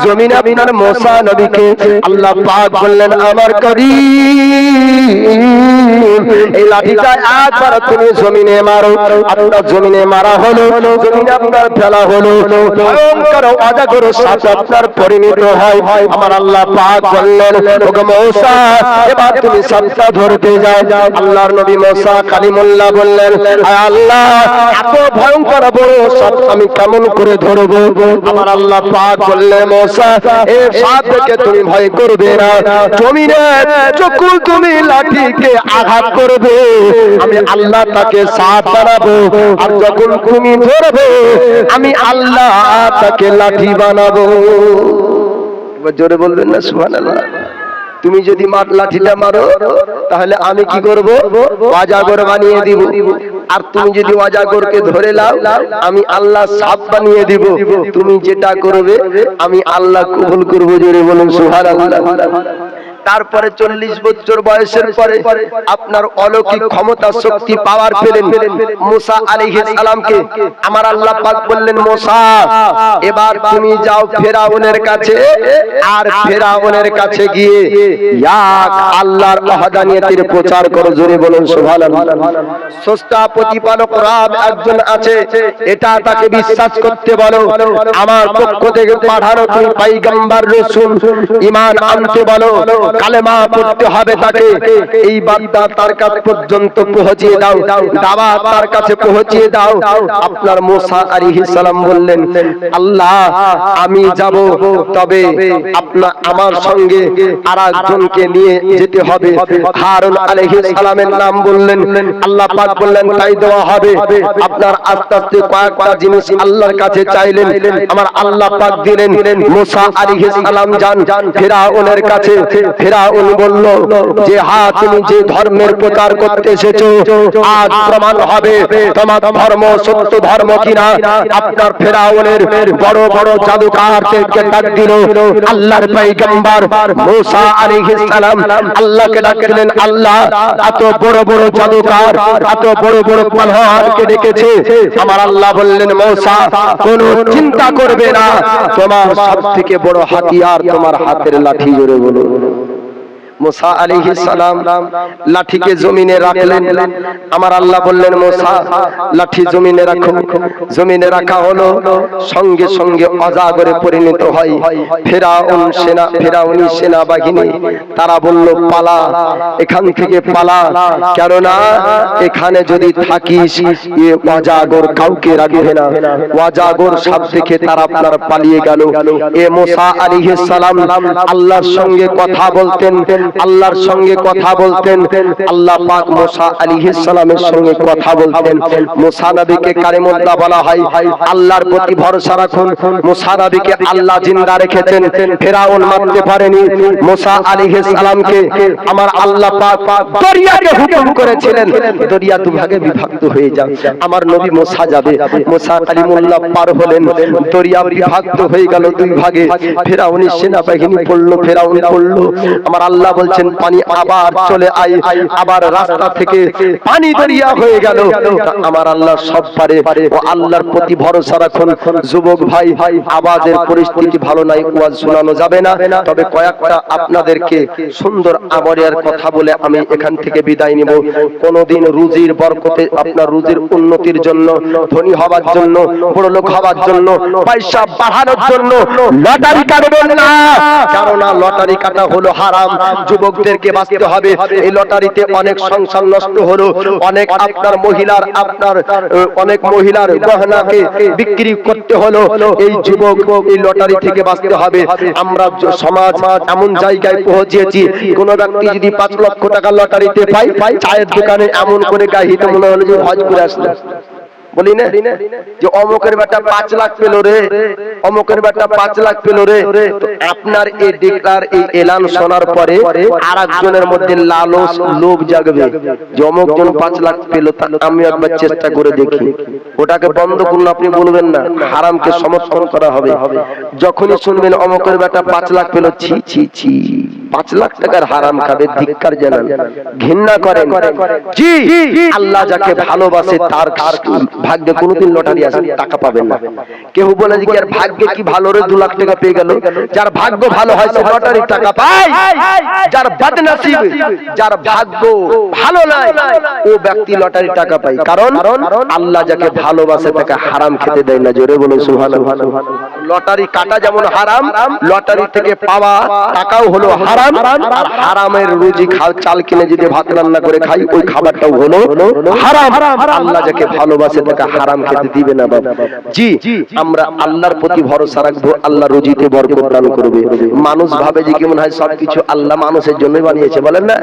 জমিনে আপনার মুসা নবীকে আল্লাহ পাক বললেন, আমার করিম এই লাঠিটা একবার তুমি জমিনে মারো। আপনার জমিনে মারা হলো, জমিনে আপনার ফেলা হলো, ভয়ঙ্কর অজাগর সাপ আপনার পরিণত হয়। আমার আল্লাহ পাক বললেন, ওগো মুসা এবার তুমি সাপটা ধরতে যাও। আল্লাহর নবী মুসা কালিমুল্লাহ বললেন, আয় আল্লাহ এত ভয়ঙ্কর বড় সাপ আমি কেমন করে ধরবো? আমার আল্লাহ পাক বললেন, মুসা এই সাপ দেখে তুমি ভয় করবে না, জমিনে যখন তুমি লাঠিকে আঘাত করবে আমি আল্লাহ তাকে সাপ বানাবো, আর যখন তুমি ধরবে আমি আল্লাহ তাকে লাঠি বানাবো। জোরে বলবেন না সুবহানাল্লাহ। তুমি যদি লাঠিটা মারো তাহলে আমি কি করব? অজাগর বানিয়ে দিব। আর তুমি যদি অজাগরকে ধরে নাও আমি আল্লাহ সাপ বানিয়ে দিব। তুমি যেটা করবে আমি আল্লাহ কবুল করব। জোরে বলুন সুবহানাল্লাহ। তারপরে 40 বছর বয়সের পরে আপনার অলৌকিক ক্ষমতা শক্তি পাওয়ার পেলেন মুসা আলাইহিস সালামকে। আমার আল্লাহ পাক বললেন, মুসা এবার তুমি যাও ফেরাউনের কাছে, আর ফেরাউনের কাছে গিয়ে এক আল্লাহর ওয়াহদানিয়তের প্রচার করো। জোরে বলুন সুবহানাল্লাহ। স্রষ্টা প্রতিপালক রব একজন আছে, এটা তাকে বিশ্বাস করতে বলো। আমার পক্ষ থেকে পাঠানো তুমি পয়গম্বর রাসূল ঈমান আনতে বলো, কালেমা পড়তে হবে তাকে। এই বার্তা তার কাছ পর্যন্ত পৌঁছিয়ে দাও, দাওয়াত তার কাছে পৌঁছিয়ে দাও। আপনার মুসা আলাইহিস সালাম বললেন, আল্লাহ আমি যাব, তবে আমার সঙ্গে আরেকজনকে নিয়ে যেতে হবে। হারুন আলাইহিস সালামের নাম বললেন। আল্লাহ পাক বললেন, তাই দেওয়া হবে। আপনার আস্তে আস্তে কয়েকটা জিনিস আল্লাহর কাছে চাইলেন, আমার আল্লাহ পাক দিলেন। মুসা আলাইহিস সালাম যান ফেরাউনের কাছে। ফেরাউন বলল যে হ্যাঁ তুমি যে ধর্মের প্রচার করতে এসেছো আজ প্রমাণ হবে তোমার ধর্ম সত্য ধর্ম কিনা। আপনার ফেরাউনের বড় বড় জাদুকরদেরকে ডাক দিল আল্লাহর পয়গম্বর মুসা আলাইহিস সালাম। আল্লাহকে ডাকলেন, আল্লাহ এত বড় বড় জাদুকর এত বড় বড় পালোয়ানকে ডেকেছে। আমার আল্লাহ বললেন, মুসা কোনো চিন্তা করবে না, তোমার সবথেকে বড় হাতিয়ার তোমার হাতের লাঠি। জোরে বলুন। মুসা আলাইহিস সালাম লাঠিকে জমিনে রাখলেন। আমার আল্লাহ বললেন, মুসা লাঠি জমিনে রাখো। জমিনে রাখা হলো, সঙ্গে সঙ্গে অজাগরে পরিণত হয় ফেরাউনি সেনাবাহিনী। তারা বলল, পালা, এখান থেকে পালা, কেননা এখানে যদি থাকিস এ অজাগর কাউকে রাখবে না। অজাগর সাপ দেখে তারা আপনার পালিয়ে গেল। এ মুসা আলাইহিস সালাম আল্লাহর সঙ্গে কথা বলতেন, আল্লাহর সঙ্গে কথা বলতেন। আল্লাহ পাক মুসা আলাইহিস সালামের সঙ্গে কথা বলতেন। মুসা নবীকে কালিমুল্লাহ বলা হয়। আল্লাহর প্রতি ভরসা রাখুন। মুসা নবীকে আল্লাহ জিন্দা রেখেছেন, ফেরাউন মারতে পারেনি মুসা আলাইহিস সালামকে। আমার আল্লাহ পাক দরিয়াকে হুকুম করেছিলেন, দরিয়া দুভাগে বিভক্ত হয়ে যাও, আমার নবী মুসা যাবে। মুসা কালিমুল্লাহ পার হলেন, দরিয়া বিভক্ত হয়ে গেল দুই ভাগে। ফেরাউনের সেনাবাহিনী পড়লো, ফেরাউন পড়লো। আমার আল্লাহ বলছেন পানি আবার চলে আয়, আবার রাস্তা থেকে পানি দরিয়া হয়ে গেল। আমার আল্লাহ সব পারে, ও আল্লাহর প্রতি ভরসা রাখুন। যুবক ভাই, আওয়াজের পরিস্থিতি ভালো নাই, ওয়াজ শোনানো যাবে না, তবে কয়েকটা আপনাদেরকে সুন্দর আমরিয়ার কথা বলে আমি এখান থেকে বিদায় নিব। কোনদিন রুজির বরকতে, আপনার রুজির উন্নতির জন্য, ধনী হবার জন্য, বড় লোক হবার জন্য, পয়সা বাড়ানোর জন্য লটারি কাটবেন না, কেননা লটারি কাটা হলো হারাম। যুবকদেরকে বাঁচতে হবে। এই লটারিতে অনেক সংসার নষ্ট হলো, অনেক আপনার মহিলার গহনাকে বিক্রি করতে হলো। এই যুবক এই লটারি থেকে বাঁচতে হবে। আমরা সমাজ এমন জায়গায় পৌঁছেছি, কোন ব্যক্তি যদি 5 লক্ষ টাকা লটারিতে পায়, চায়ের দোকানে এমন করে গাহিত মনে হলো যে হজ করে আসলো। বলি না যে অমুকের বেটা 5 লাখ পেল রে, অমুকের বেটা 5 লাখ পেল রে। তো আপনার এই ডিক্লার, এই এলান শোনার পরে আরেকজনের মধ্যে লালস লোভ জাগবে যে অমুক জন 5 লাখ পেল, তা আমি একবার চেষ্টা করে দেখি। ওটাকে বন্ধ করুন, আপনি বলবেন না, হারামকে সমর্থন করা হবে। যখনই শুনবেন অমুকের বেটা 5 লাখ পেল, ছি ছি ছি, 5 লাখ টাকার হারাম খাবে, ধিক্কার জানান, ঘৃণা করেন। জি, আল্লাহ যাকে ভালোবাসে তার ভাগ্যে কোনোদিন লটারি আসে টাকা পাবেন না। কেউ বলে যে আর ভাগ্যে কি ভালো রে 2 লাখ টাকা পেয়ে গেল। যার ভাগ্য ভালো হয় সে লটারি টাকা পায়, যার বদনসিব, যার ভাগ্য ভালো নয় ও ব্যক্তি লটারি টাকা পায়। কারণ আল্লাহ যাকে ভালোবাসে তাকে হারাম খেতে দেয় না। জোরে বলুন সুবহানাল্লাহ। লটারি কাটা যেমন হারাম, লটারি থেকে পাওয়া টাকাও হলো হারাম। আর হারামের রুজি চাল কিনে যদি ভাত রান্না করে খাই, ওই খাবারটাও হলো হারাম। আল্লাহ যাকে ভালোবাসে তাকে হারাম খেতে দিবে না বাবা। জি, আমরা আল্লাহর প্রতি ভরসা রাখবো, আল্লাহ রুজিতে বরকত দান করবে। মানুষ ভাবে যে কি মনে হয় সবকিছু আল্লাহ মানুষের জন্যই বানিয়েছে, বলেন না?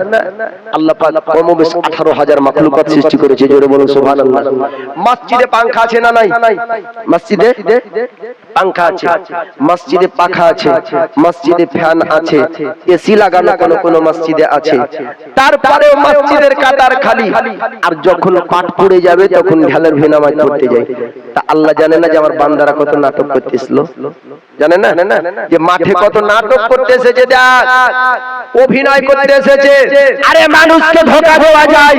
আল্লাহ পাক কমবেশ 18,000 মাখলুকাত সৃষ্টি করেছে। জোরে বলুন সুবহানাল্লাহ। মসজিদে পাঙ্খা আছে না নাই? মসজিদে পাঙ্খা আছে, মসজিদে পাখা আছে, মসজিদে ফ্যান আছে, এসি লাগানো কোন মসজিদে আছে। তারপরেও মসজিদের কাতার খালি। আর যখন পাট পড়ে যাবে তখন ঢালের ভি নামাজ পড়তে যায়। তা আল্লাহ জানে না যে আমার বান্দারা কত নাটক করতেছিল? জানে না যে মাঠে কত নাটক করতে এসেছে, দেখ অভিনয় করতে এসেছে। আরে মানুষকে ধোঁকা দেওয়া যায়,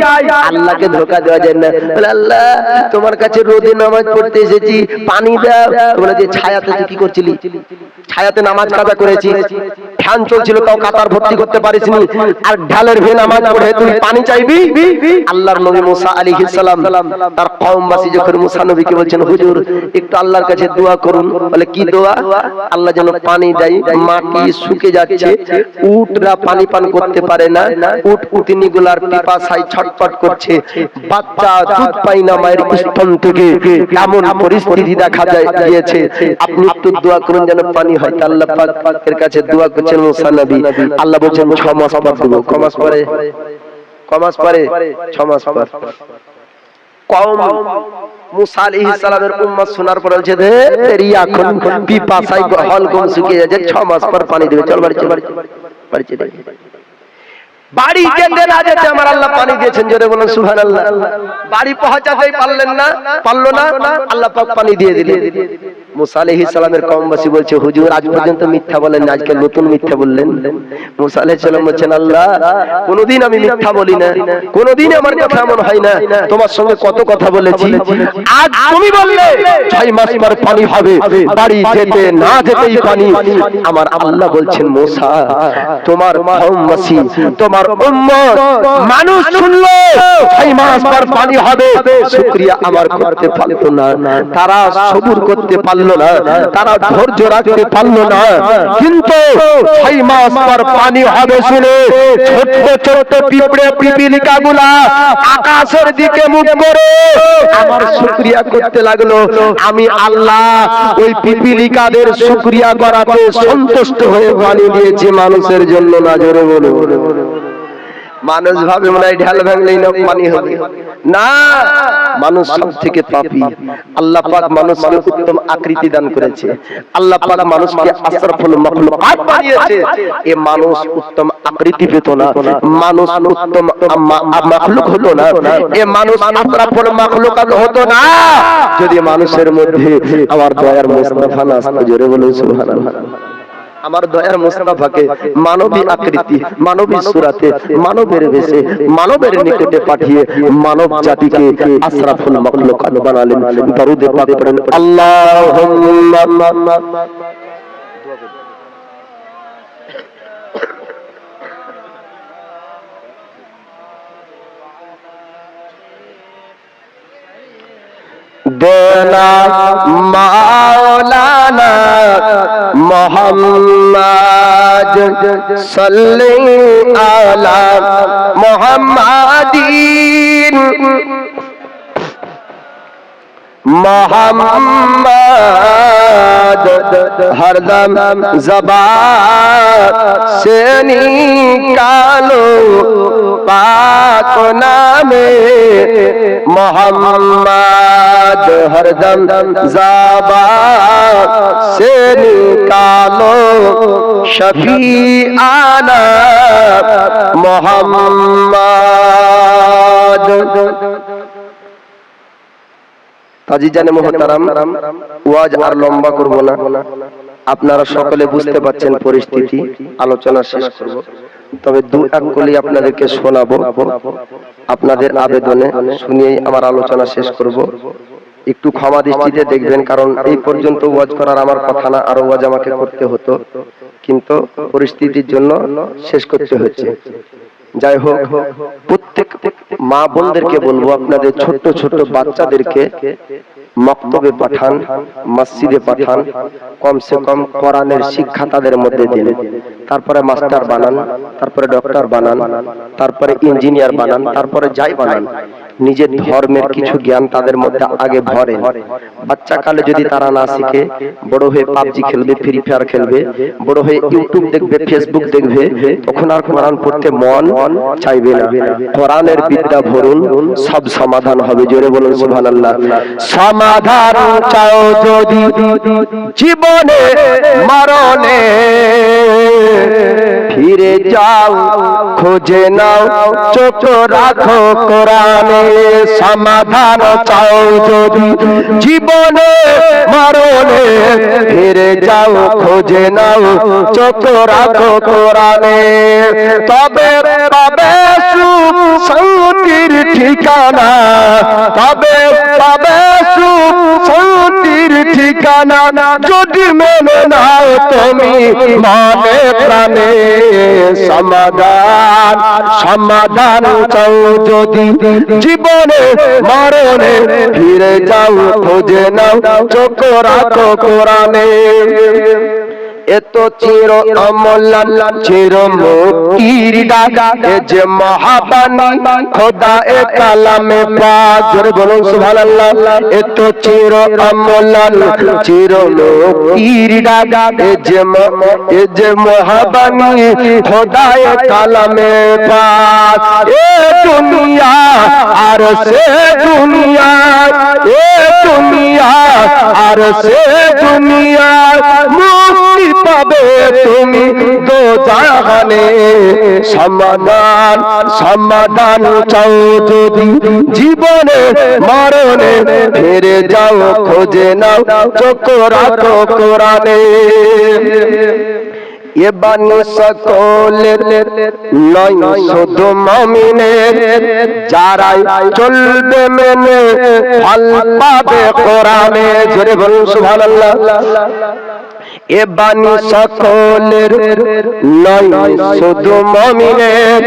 আল্লাহকে ধোঁকা দেওয়া যায় না। আল্লাহ তোমার কাছে রোদে নামাজ পড়তে এসেছি, পানি দাও। তোমরা যে ছায়াতে কি করছিলি? ছায়াতে নামাজ কাজা করেছি, ফ্যান চলছিল তাও কাতার ভর্তি করতে পারিসনি, আর ঢালের ভি নামাজ পড়ে তুই পানি চাইবি? আল্লাহর নবী মুসা আলাইহিস সালাম তার কওমবাসী যখন মুসা নবীকে বলছেন, হুজুর একটু আল্লাহর কাছে দোয়া করুন। বলে কি দোয়া? আল্লাহ যেন পানি দেয়, মাটি শুকে যাচ্ছে, উটরা পানি পান করতে পারে না, উট উটনিগুলার পিপাসায় ছটফট করছে, বাচ্চা দুধ পায় না মায়ের স্তন থেকে, এমন পরিস্থিতি দেখা গিয়েছে, আপনি একটু দোয়া করুন যেন পানি হয়। আল্লাহ পাকের কাছে দোয়া করছেন মুসা নবী। আল্লাহ বলছেন 6 মাস পর দেব। কমাস পরে 6 মাস পর কওম মুসা আলাইহিস সালামের উম্মত শোনার পর বলছে, তেরি এখন পিপাসায় হলকম শুকিয়ে যাচ্ছে, 6 মাস পর পানি দেবে, চল বাড়ি চল। বাড়ি যেতে না যেতে আমার আল্লাহ পানি দিয়েছেন। জোরে বলুন সুবহানাল্লাহ। বাড়ি পৌঁছাতেই পারলো না, আল্লাহ পাক পানি দিয়ে দিলেন। মুসা আলাইহিস সালামের কওমবাসী বলছে, হুজুর আজ পর্যন্ত মিথ্যা বলেন, আজকে নতুন মিথ্যা বললেন। মুসা আলাইহিস সালাম বলছেন, আল্লাহ কোনদিন আমি মিথ্যা বলি না, কোনদিন আমার কথা এমন হয় না, তোমার সঙ্গে কত কথা বলেছি, আজ তুমি বললে 6 মাস পর পানি হবে, বাড়ি যেতে না যেতেই পানি। আমার আল্লাহ বলছেন, মুসা তোমার কওমবাসী, তোমার উম্মত মানুষ শুনলো 6 মাস পর পানি হবে, শুকরিয়া আমার করতে পারলো না, তারা সবুর করতে পারলো না, তারা ধৈর্য রাখতে পারলো না। কিন্তু 6 মাস পর পানি হবে শুনে ছোট্ট ছোট্ট পিঁপড়ে পিপিলিকাগুলা আকাশের দিকে মুখ করে আমার শুকরিয়া করতে লাগলো। আমি আল্লাহ ওই পিপিলিকাদের শুকরিয়া করাতে সন্তুষ্ট হয়ে পানি দিয়েছি মানুষের জন্য না। জোরে বলো। মানুষ ভাবে মনে হয় ঢাল ভাঙলেই না পানি হবে, না, মানুষ সব থেকে পাপী। আল্লাহ পাক মানুষকে উত্তম আকৃতি দান করেছে, আল্লাহ পাক মানুষকে আশরাফুল মাখলুকাত বানিয়েছে। এ মানুষ উত্তম আকৃতি পেত না, মানুষ উত্তম মাখলুক হতো না, এ মানুষ আশরাফুল মাখলুকাত হতো না যদি মানুষের মধ্যে আমার দয়ার মুস্তাফা না আসতো। জোরে বলুন সুবহানাল্লাহ। আমার দয়ার মুস্তাফাকে মানবী আকৃতি, মানবী সুরাতে, মানবের বেশে, মানবের নিকটে পাঠিয়ে মানব জাতিকে আশরাফুল মাখলুকাত বানালেন। দরুদে পাক পড়েন আল্লাহুম্মা। দেনা মাওলানা মুহাম্মদ সাল্লি আলা মুহাম্মাদিন मोहम्मद हरदम ज़बान से निकालो पाक नामे मोहम्मद हरदम ज़बान से निकालो शफीआना मोहम्मद। আজিজানে মুহতারাম, ওয়াজ আর লম্বা করব না, আপনারা সকলে বুঝতে পাচ্ছেন পরিস্থিতি, আলোচনা শেষ করব। তবে দু এক কলি আপনাদেরকে শোনাবো, আপনাদের আবেদনে শুনিয়েই আমার আলোচনা শেষ করব। একটু ক্ষমা দৃষ্টিতে দেখবেন, কারণ এই পর্যন্ত ওয়াজ করার আমার কথা না, আরো ওয়াজ আমাকে করতে হতো, কিন্তু পরিস্থিতির জন্য শেষ করতে হচ্ছে। যাই হোক, প্রত্যেক মা বোনদেরকে বলবো, আপনাদের ছোট্ট ছোট্ট বাচ্চাদেরকে মক্তবে পাঠান, মসজিদে পাঠান, কমসে কম কোরআনের শিক্ষা তাদের মধ্যে দিন। তারপরে মাস্টার বানান, তারপরে ডক্টর বানান, তারপরে ইঞ্জিনিয়ার বানান, তারপরে যাই বানান, নিজের ধর্মের কিছু জ্ঞান তাদের মধ্যে আগে ভরেন। বাচ্চা কালে যদি তারা না শিখে, বড় হয়ে পাবজি খেলবে, ফ্রি ফায়ার খেলবে, বড় হয়ে ইউটিউব দেখবে, ফেসবুক দেখবে, তখন আর কোরআন পড়তে মন চাইবে না। কোরআনের বিদ্যা ভরুন, সব সমাধান হবে। জোরে বলুন সুবহানাল্লাহ। সমাধান চাও যদি জীবনে মরণে, ফিরে যাও খোঁজে নাও চোখ রাখো কোরআনে। সমাধান চাও যদি জীবনে মরণে, ফিরে যাও খোঁজে নাও চোখ রাখো কোরআনে। তবে পাবে সুখ শান্তির ঠিকানা, তবে পাবে সুখ শান্তির ঠিকানা, যদি মেনে নাও তুমি মনে প্রাণে। সমাধান সমাধান চাও যদি জীবনে মরণে, ফিরে যাও খোঁজে নাও চোখ রাখো কোরআনে। এত চির অমলান চির মুক্তির ডাকা, এ যে মহাবানী খোদা এ কালামে পাক। জোরে বলুন সুবহানাল্লাহ। এত চির অমলান চির মুক্তির ডাকা, এ যে মহাবানী খোদা এ কালামে পাক। এ দুনিয়া আর সে দুনিয়া, এ দুনিয়া আর সে দুনিয়া, মুক্তি পাবে তুমি দোজাহানে। সমাধান সমাধান চাও যদি জীবনে মরণে, ফিরে যাও খোঁজে নাও চোখ রাখো কোরআনে। এ বাণী সকলের নয় শুধু মুমিনের, যারাই চলবে মেনে ফল পাবে কোরআনে। জোরে বলুন সুবহানাল্লাহ। এ বাণী সকলের নয় শুধু মুমিনের,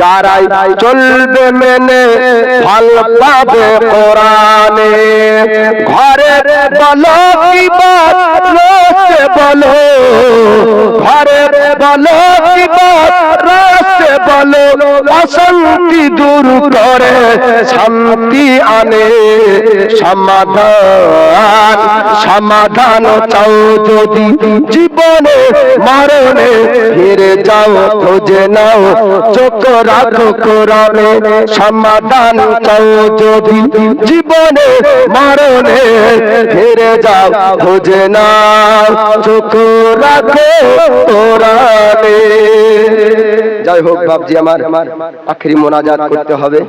যারাই চলবে মেনে ফল পাবে কোরআনে। ঘরের বলো কি বাত রাস্তে বলো, ঘরের বলো কি বাত রাস্তে বলো, অশান্তি দূর করে শান্তি আনে। সমাধান সমাধান চাও যদি জীবনে মরণে, ফিরে যাও খোঁজে নাও চোখ রাখো কোরআনে। সমাধান চাও যদি জীবনে মরণে, ফিরে যাও খোঁজে নাও চোখ রাখো কোরআনে। যাই হোক বাপজি, আমার আখেরি মোনাজাত করতে হবে।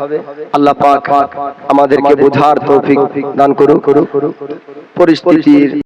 আল্লাহ পাক আমাদেরকে বোঝার তৌফিক দান করুন। পরিস্থিতির